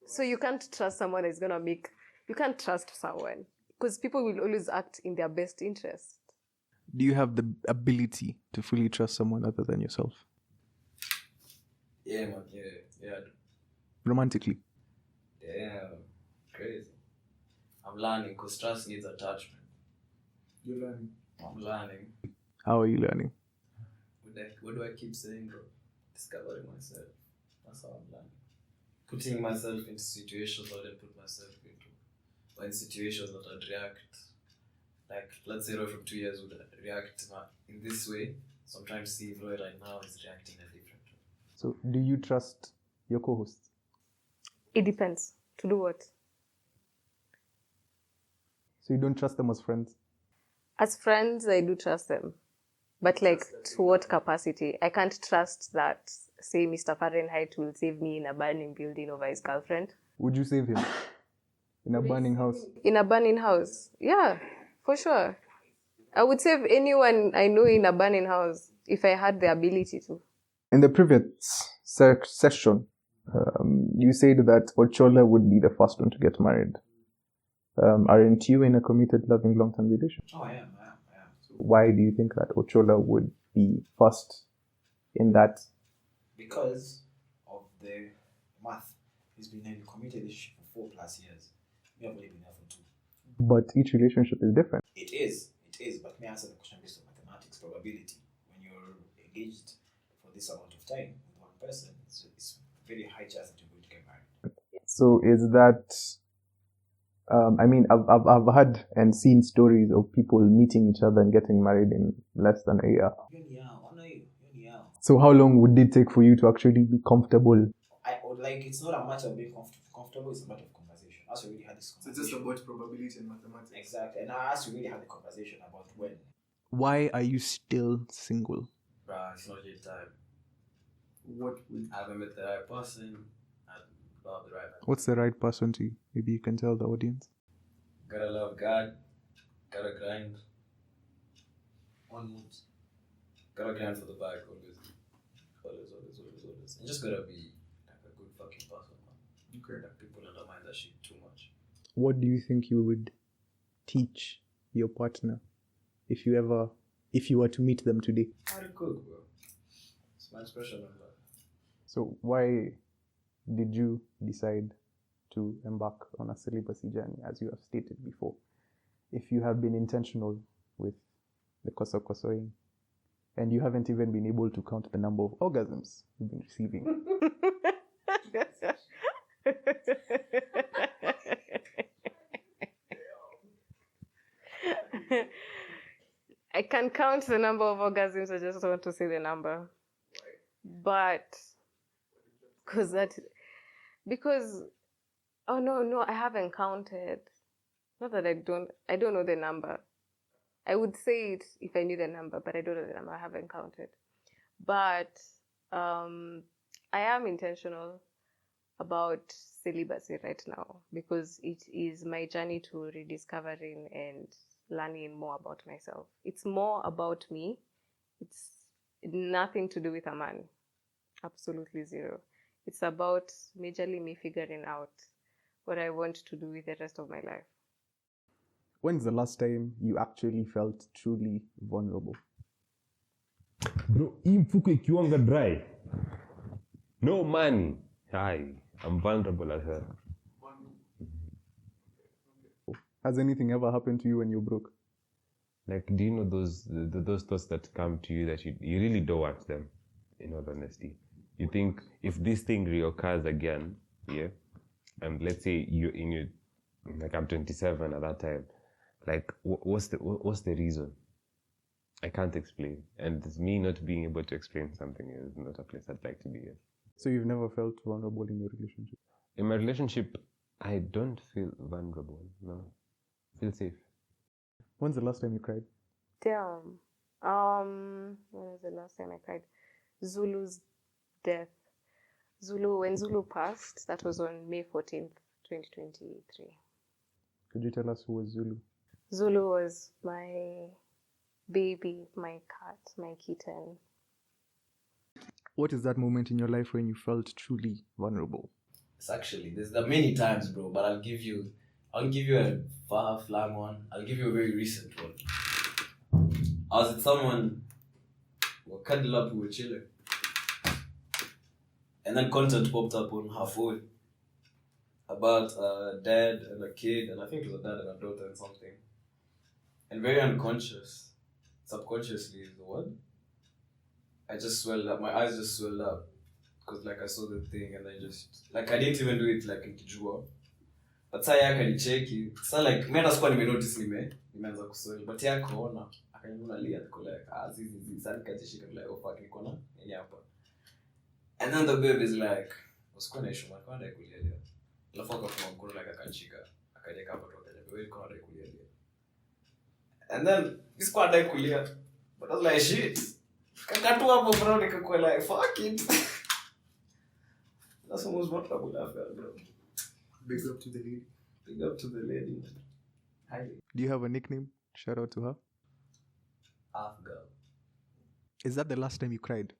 So you can't trust someone that's going to make... You can't trust someone because people will always act in their best interest. Do you have the ability to fully trust someone other than yourself? Yeah, man. Yeah. Romantically? Damn. Crazy. I'm learning because trust needs attachment. You're learning. I'm learning. How are you learning? What do I keep saying, bro? Discovering myself. That's how I'm learning. Putting myself into situations I didn't put myself into. Or in situations that I'd react. Like, let's say Roy from 2 years would react in this way. Sometimes see Roy right now is reacting in a different way. So do you trust your co-hosts? It depends. To do what? So you don't trust them as friends? As friends, I do trust them. But like, to what capacity? I can't trust that, say, Mr. Fahrenheit will save me in a burning building over his girlfriend. Would you save him? In a burning house? In a burning house? Yeah, for sure. I would save anyone I know in a burning house if I had the ability to. In the previous session, you said that Ochola would be the first one to get married. Aren't you in a committed, loving, long-term relationship? Oh, I am. Why do you think that Ochola would be first in that? Because of the math. He's been in a committed relationship for 4+ years. We have only been there for 2. But each relationship is different. It is. But may I answer the question based on mathematics, probability. When you're engaged for this amount of time with one person, it's very high chance that you're going to get married. So is that... I've heard and seen stories of people meeting each other and getting married in less than a year. So how long would it take for you to actually be comfortable? It's not a matter of being comfortable, it's a matter of conversation. As we already had this conversation. So it's just about probability and mathematics. Exactly. And as we already had the conversation about when. Why are you still single? Bruh, it's not yet time. What would... I haven't met the right person. I don't have the right person. What's the right person to you? Maybe you can tell the audience. Gotta love God. Gotta grind. Onwards. Gotta grind for the bag always. And just gotta be like a good fucking person, man. Okay. Like people undermine that shit too much. What do you think you would teach your partner if you were to meet them today? How to cook, bro. It's my expression of that. So why did you decide to embark on a celibacy journey, as you have stated before? If you have been intentional with the kosokosoing, and you haven't even been able to count the number of orgasms you've been receiving. I can count the number of orgasms, I just don't want to say the number. But, oh no, I haven't counted. Not that I don't know the number. I would say it if I knew the number, but I don't know the number. I haven't counted. But I am intentional about celibacy right now because it is my journey to rediscovering and learning more about myself. It's more about me. It's nothing to do with a man. Absolutely zero. It's about majorly me figuring out what I want to do with the rest of my life. When's the last time you actually felt truly vulnerable? Bro, hii mfuko ikiwanga dry. No money. Hi, I'm vulnerable as hell. Has anything ever happened to you when you're broke? Like, do you know those thoughts that come to you that you really don't want them, in all honesty? You think, if this thing reoccurs again, yeah, and let's say you're in your, like I'm 27 at that time, like, what's the reason? I can't explain. And it's me not being able to explain something is not a place I'd like to be in. So you've never felt vulnerable in your relationship? In my relationship, I don't feel vulnerable, no. I feel safe. When's the last time you cried? Damn. When was the last time I cried? Zulu's death. When Zulu passed, that was on May 14th, 2023. Could you tell us who was Zulu? Zulu was my baby, my cat, my kitten. What is that moment in your life when you felt truly vulnerable? It's actually, there's the many times, bro, but I'll give you a far-flung one. I'll give you a very recent one. I was with someone, we were cuddled up, we were chilling. And then content popped up on her phone about a dad and a kid, and I think it was a dad and a daughter and something. And very unconscious, subconsciously is the word. I just swelled up, my eyes just swelled up. Because like I saw the thing and I just, like I didn't even do it like nikijua. But saa yake alicheki. Saa like mimi hata sikuwa nimenotice nimeanza kuswell. But yeye akaona, akaniona lia niko like zizi sana kajishika like oh fuck niko na nini hapa. And then the baby is like, usikuwa na issue mako ndio kulia leo. Alafu akafunga mkono like akachika. Akajeka hapo tu akaja wewe uko ndio kulia leo. And then this squad ndio kulia. But I was like shit. Kakatu hapo bro nikakuwa like fuck it. That's almost what I would have felt, bro. Big up to the lady. Big up to the lady. Hi. Do you have a nickname? Shout out to her. Half girl. Is that the last time you cried?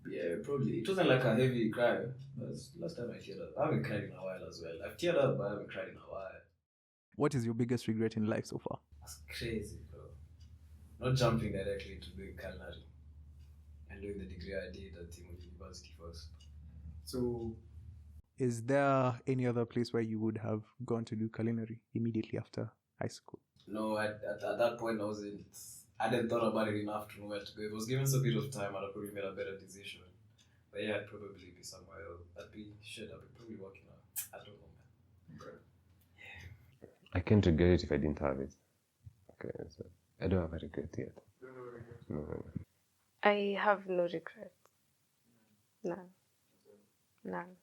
Yeah, probably. It wasn't like a heavy cry. That's the last time I teared up. I haven't cried in a while as well. I've teared up, but I haven't cried in a while. What is your biggest regret in life so far? That's crazy, bro. Not jumping directly into doing culinary and doing the degree I did at Timon University first. So, is there any other place where you would have gone to do culinary immediately after high school? No, at that point I hadn't thought about it enough to know where to go. If I was given some bit of time, I'd have probably made a better decision. But yeah, I'd probably be somewhere else. I'd be probably working out. I don't know, man. Bro. Yeah. I can't regret it if I didn't have it. Okay, so I don't have a regret yet. No. I have no regret. None. None.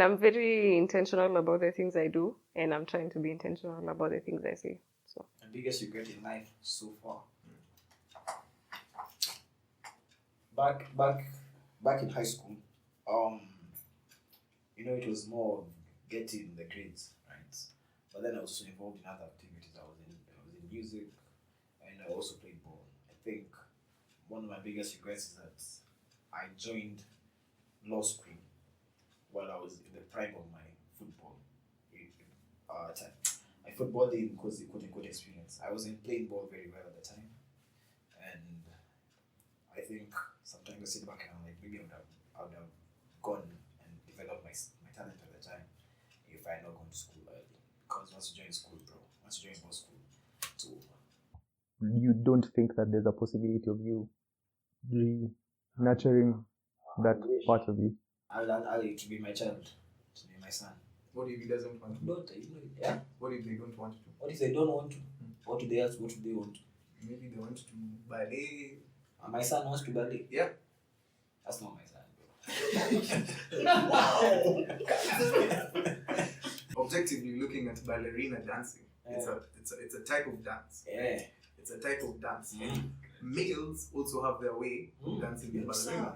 I'm very intentional about the things I do, and I'm trying to be intentional about the things I say. So. The biggest regret in life so far. Back in high school, it was more of getting the grades, right? But then I was also involved in other activities. I was in music, and I also played ball. I think one of my biggest regrets is that I joined law school while I was in the prime of my football time. My footballing was the quote-unquote experience. I wasn't playing ball very well at the time, and I think sometimes I sit back and I'm like, maybe I would have gone and developed my talent at the time if I had not gone to school early. Because once you join school, bro, once you join ball school, it's over. You don't think that there's a possibility of you nurturing that part of you? I'll to be my child, to be my son. what if he doesn't want to? Daughter, yeah? What if they don't want to? What if they don't want to? What do they ask? What do they want? Maybe they want to ballet. My son wants to ballet. Yeah. That's not my son, bro. Objectively looking at ballerina dancing, it's a type of dance. Yeah. It's a type of dance. And males also have their way of dancing the ballerina.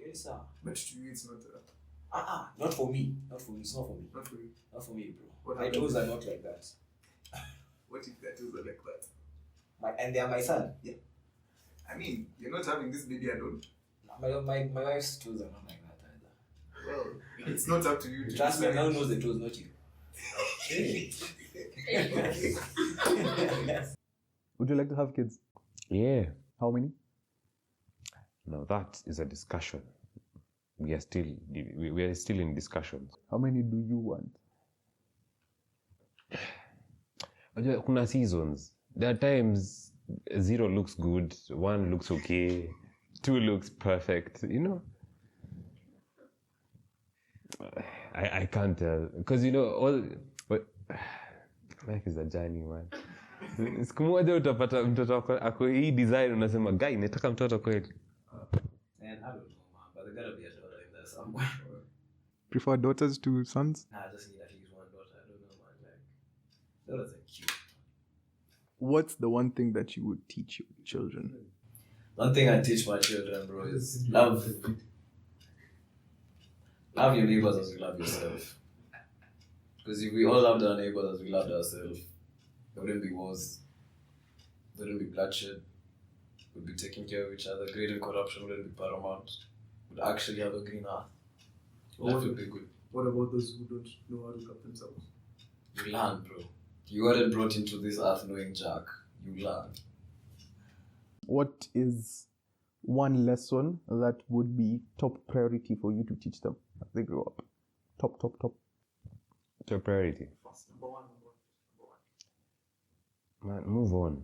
Yes. But to you, it's not. Not for me. Not for me. It's not for me. Not for you. Not for me, bro. What My toes are not like that. What if their toes are like that? And they are my son. Yeah. I mean, you're not having this baby alone. My wife's toes are not like that either. Well, it's not up to you to Trust me, decide. God knows the toes, not you. Would you like to have kids? Yeah. How many? Now that is a discussion. We are still in discussions. How many do you want? Unajua, kuna seasons. There are times 0 looks good, 1 looks okay, 2 looks perfect, you know. I can't tell because but life is a journey, man. Siku moja utapata mtoto ako hii design unasema guy nataka mtoto kweli. Man, I don't know, man, but there gotta be a daughter in there somewhere. Prefer daughters to sons? Nah, I just need at least one daughter. I don't know, man. Like, daughters are cute. What's the one thing that you would teach your children? One thing I teach my children, bro, is love. Love your neighbors as you love yourself. Because if we all loved our neighbors as we loved ourselves, there wouldn't be wars, there wouldn't be bloodshed, we'd be taking care of each other, greed and corruption wouldn't be paramount, we'd actually have a green earth. Life would be good. What about those who don't know how to love themselves? You learn, bro. You weren't brought into this earth knowing Jack. You learn. What is one lesson that would be top priority for you to teach them as they grow up? Top. Your priority. Number one. Man, move on.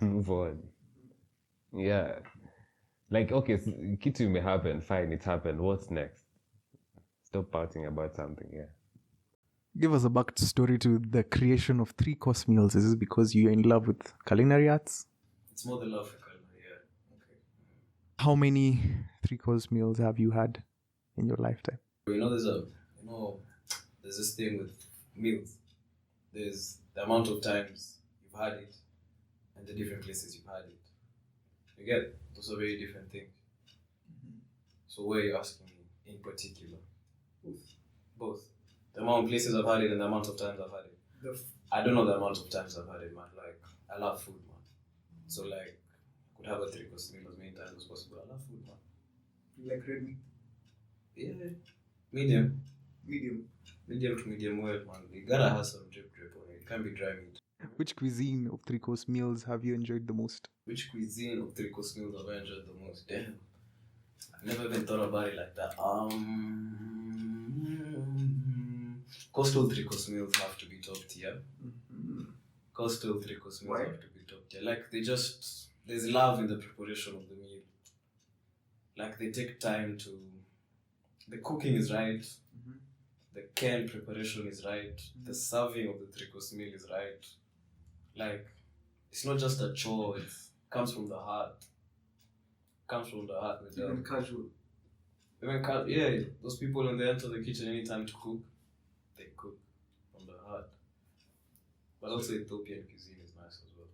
Move on. Yeah. Like, okay, kitu may happen, fine, it happened. What's next? Stop pouting about something, yeah. Give us a backstory to the creation of 3-course meals. Is it because you're in love with culinary arts? It's more the love for culinary, yeah. Okay. How many 3-course meals have you had in your lifetime? There's this thing with meals. There's the amount of times you've had it and the different places you've had it. You get it? Those are very different things. So where are you asking me in particular? Both. The amount of places I've had it and the amount of times I've had it. I don't know the amount of times I've had it, man. Like, I love food, man. So, like, I could have a 3-course meal as many times as possible. I love food, man. You like red meat? Yeah. Medium. Medium. Medium to medium well, man. You gotta have some drip on it. It can't be dry meat. Which cuisine of 3-course meals have you enjoyed the most? Which cuisine of 3-course meals have I enjoyed the most? Damn. I've never even thought about it like that. Coastal 3-course meals have to be top tier. Coastal 3-course meals have to be top tier. Like, there's love in the preparation of the meal. Like, they take time to, the cooking is right, the care and preparation is right, the serving of the 3-course meal is right. Like, it's not just a chore, it comes from the heart. Comes from the heart. Even casual. Yeah, those people when they enter the kitchen anytime to cook, they cook from the heart. But also Ethiopian cuisine is nice as well.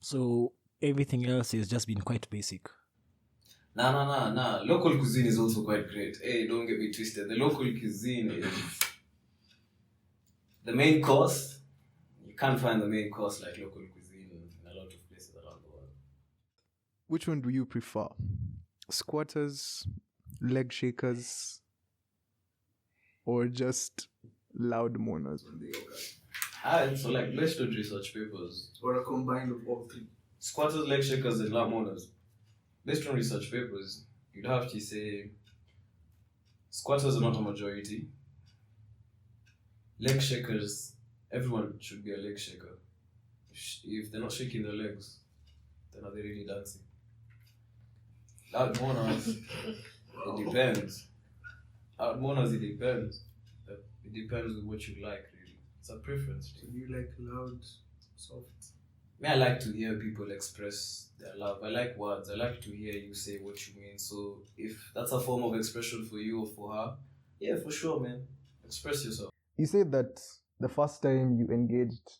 So everything else has just been quite basic. Nah. Local cuisine is also quite great. Hey, don't get me twisted. The local cuisine is the main course. You can't find the main course like local cuisine in a lot of places around the world. Which one do you prefer? Squatters, leg shakers, or just loud moaners? So like, let's do research papers. Or a combine of all three. Squatters, leg shakers, and loud moaners. Based on research papers, you'd have to say squatters are not a majority. Leg shakers, everyone should be a leg shaker. If they're not shaking their legs, then are they really dancing? Loud moaners, it depends. Loud moaners, it depends. It depends on what you like, really. It's a preference. So do you like loud, soft? I like to hear people express their love. I like words. I like to hear you say what you mean. So if that's a form of expression for you or for her, yeah, for sure, man. Express yourself. You said that the first time you engaged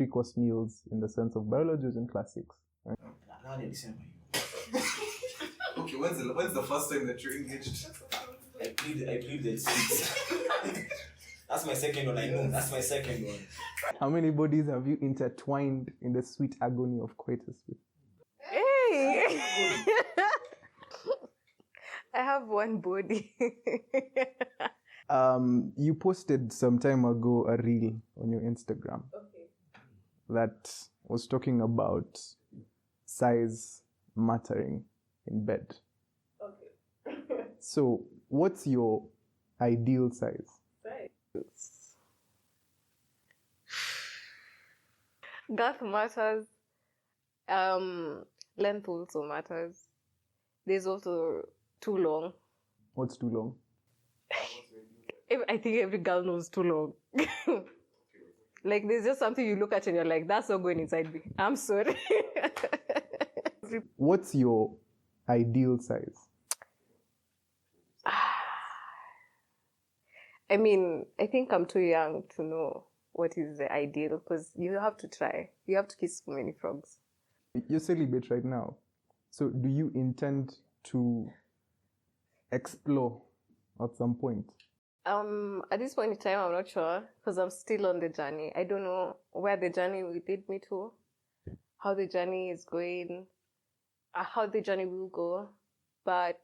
3-course meals in the sense of biology was in classics. Right? Okay, when's the first time that you engaged? I pleaded 6. That's my second one, I know. That's my second one. How many bodies have you intertwined in the sweet agony of coitus with? Hey! I have one body. You posted some time ago a reel on your Instagram that was talking about size mattering in bed. So, what's your ideal size? Girth matters. Length also matters. There's also too long. What's too long? I think every girl knows too long. Like, there's just something you look at and you're like, that's not going inside me. I'm sorry. What's your ideal size? I mean, I think I'm too young to know what is the ideal, because you have to try. You have to kiss so many frogs. You're celibate right now. So do you intend to explore at some point? At this point in time, I'm not sure, because I'm still on the journey. I don't know where the journey will lead me to, how the journey is going, how the journey will go. But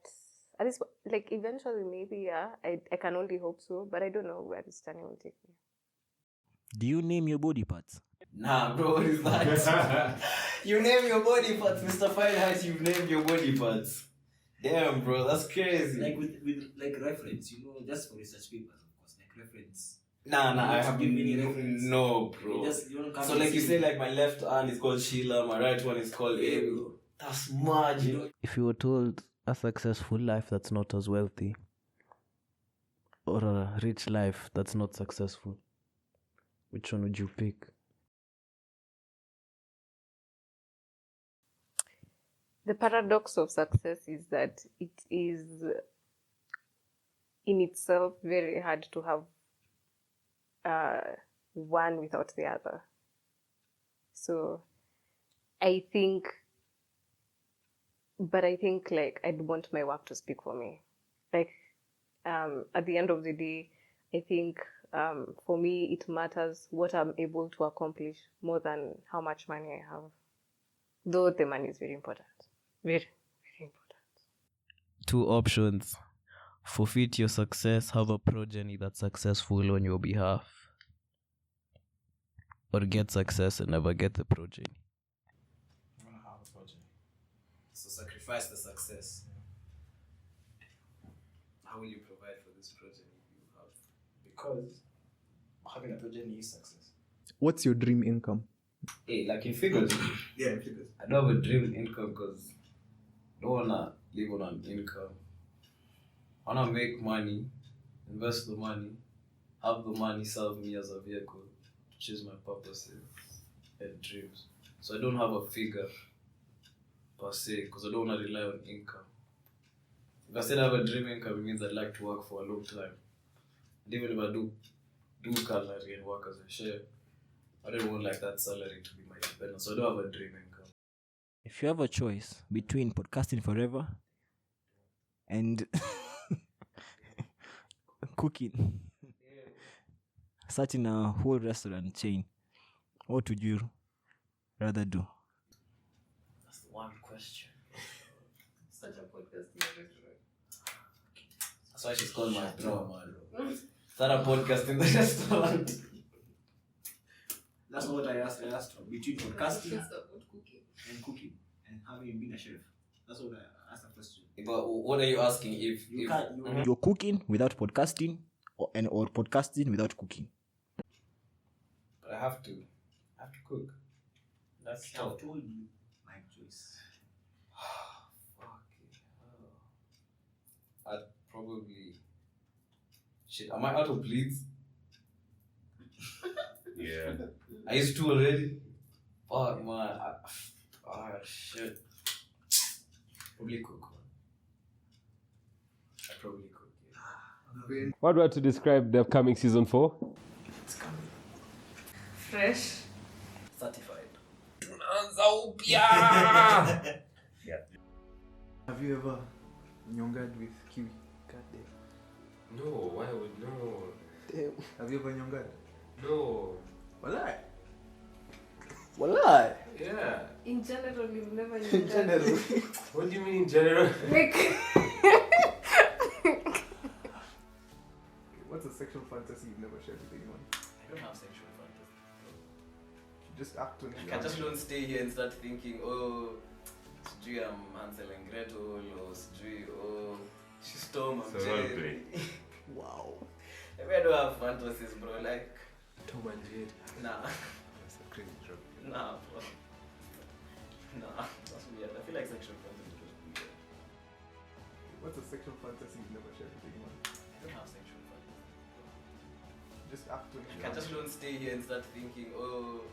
at this, like, eventually, maybe, yeah, I can only hope so, but I don't know where this journey will take me. Do you name your body parts? Nah, bro, what is that? You name your body parts, Mr. Fahrenheit, you name your body parts. Damn, bro, that's crazy. Like with like reference, you know, just for research papers, of course, like reference. Nah, I You have give me any reference. no, bro. You don't come So and like you see say, me. like my left hand is called Sheila, my right one is called Yeah, Amy. bro. That's mad, you know. If you were told a successful life that's not as wealthy, or a rich life that's not successful, which one would you pick? The paradox of success is that it is in itself very hard to have one without the other. So I think like I'd want my work to speak for me. Like at the end of the day, I think for me it matters what I'm able to accomplish more than how much money I have. Though the money is very important. Very, very important. Two options. Forfeit your success, have a progeny that's successful on your behalf. Or get success and never get the progeny. I'm gonna have a project. So sacrifice the success. How will you provide for this project if you have? Because having a progeny is success. What's your dream income? Hey, like in figures. Yeah, figures. I don't have a dream income because I don't wanna live on an income. I wanna make money, invest the money, have the money serve me as a vehicle to chase my purposes and dreams. So I don't have a figure per se because I don't wanna rely on income. If I said I have a dream income, it means I'd like to work for a long time. And even if I do salary and work as a share, I don't want like that salary to be my dependence. So I don't have a dream income. If you have a choice between podcasting forever and cooking, starting a whole restaurant chain, what would you rather do? That's the one question. Such a podcast in a restaurant. That's why she's called my drama. Start a podcast in the restaurant. That's not what I asked. I asked between podcasting Cooking. and cooking and having been a chef. That's what I asked the question. But what are you asking if You can't. You You're cooking without podcasting or podcasting without cooking. But I have to cook. That's I've tough. told you my choice. Fuck it. I'd probably shit. Am I out of bleeds? Yeah. I used to already. Fuck man. Shit. Probably cook. I probably cook. Yeah. What were to describe the upcoming season 4? It's coming. Fresh. Certified. Have you ever nyongad with kiwi? God damn. No, why would no? Damn. Have you ever nyongad? No. Walai. Walai. Yeah. In general, you've never In known that. general. What do you mean in general? Like, What fantasy you've never shared with anyone? I don't have sexual fantasy. Just act on it. I just don't stay here and start thinking, oh, sijui I'm Hansel and Gretel, or sijui, oh, she stole my So roleplay. Wow. Maybe I don't have fantasies, bro. Like, Tom and Jade. nah, That's a crazy joke. nah, bro. Nah, that's weird. I feel like sexual fantasy is just weird. What's a sexual fantasy you've never shared with anyone? I don't have sexual fantasy. Just act on it. I just don't stay here and start thinking, oh,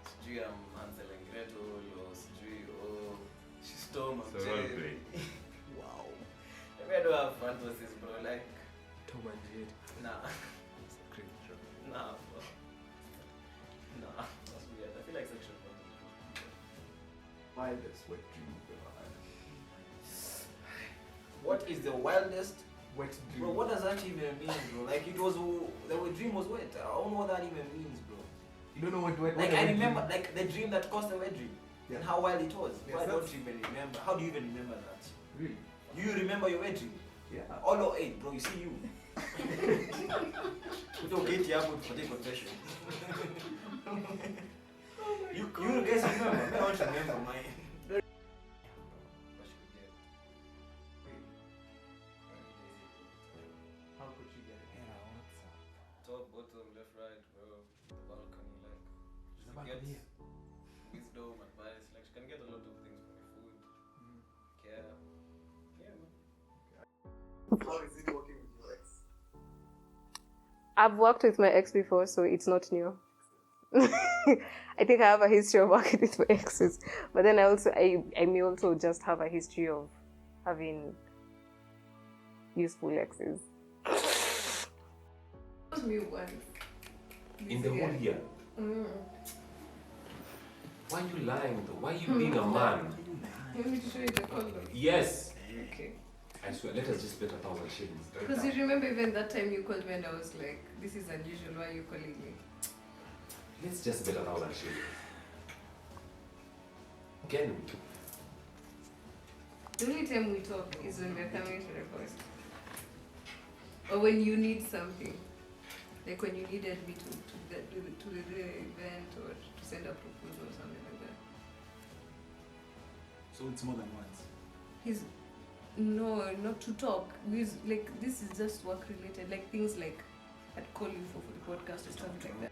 sijui I'm Hansel and Gretel, or sijui, oh, she stole my So Jade. roleplay. Wow. Maybe I don't have fantasies, bro. Like, Tom and Jade. nah, That's a crazy joke. nah, bro. Nah, that's weird. I feel like sexual fantasy is just weird. Wildest wet dream you've ever had. What is the wildest? Wet dream. Bro, what does that even mean, bro? Like it was, the dream was wet. I don't know what that even means, bro. You don't know what wet Like what a I wet remember, dream- like the dream that caused the wet dream, Yeah. and how wild it was. Yes, But I don't that's- even remember. How do you even remember that? Really? Do you remember your wet dream? Yeah. All 08, bro. You see you. Put your gate here for the confession. You guys remember? I don't remember mine. How could she get it? Top, bottom, left, right, bro. The balcony, like. She The gets balcony, wisdom, advice. Like, she can get a lot of things from the food. Care. Yeah, man. How is it working with your ex? I've worked with my ex before, so it's not new. I think I have a history of working with my exes, but then I may also just have a history of having useful exes. Me once. In the whole year. Mm. Why are you lying though? Why are you being a man? Let me show you the condom. Yes. Okay. I swear, let us just bet 1,000 shillings. Right Because now. you remember even that time you called me and I was like, this is unusual, why are you calling me? Let's just bet 1,000 shillings. Again. The only time we talk is when we're coming to record. Or when you need something. Like when you needed me to the event or to send a proposal or something like that. So it's more than once. No, not to talk. Like this is just work related. Like things like I'd call you for the podcast or stuff like that.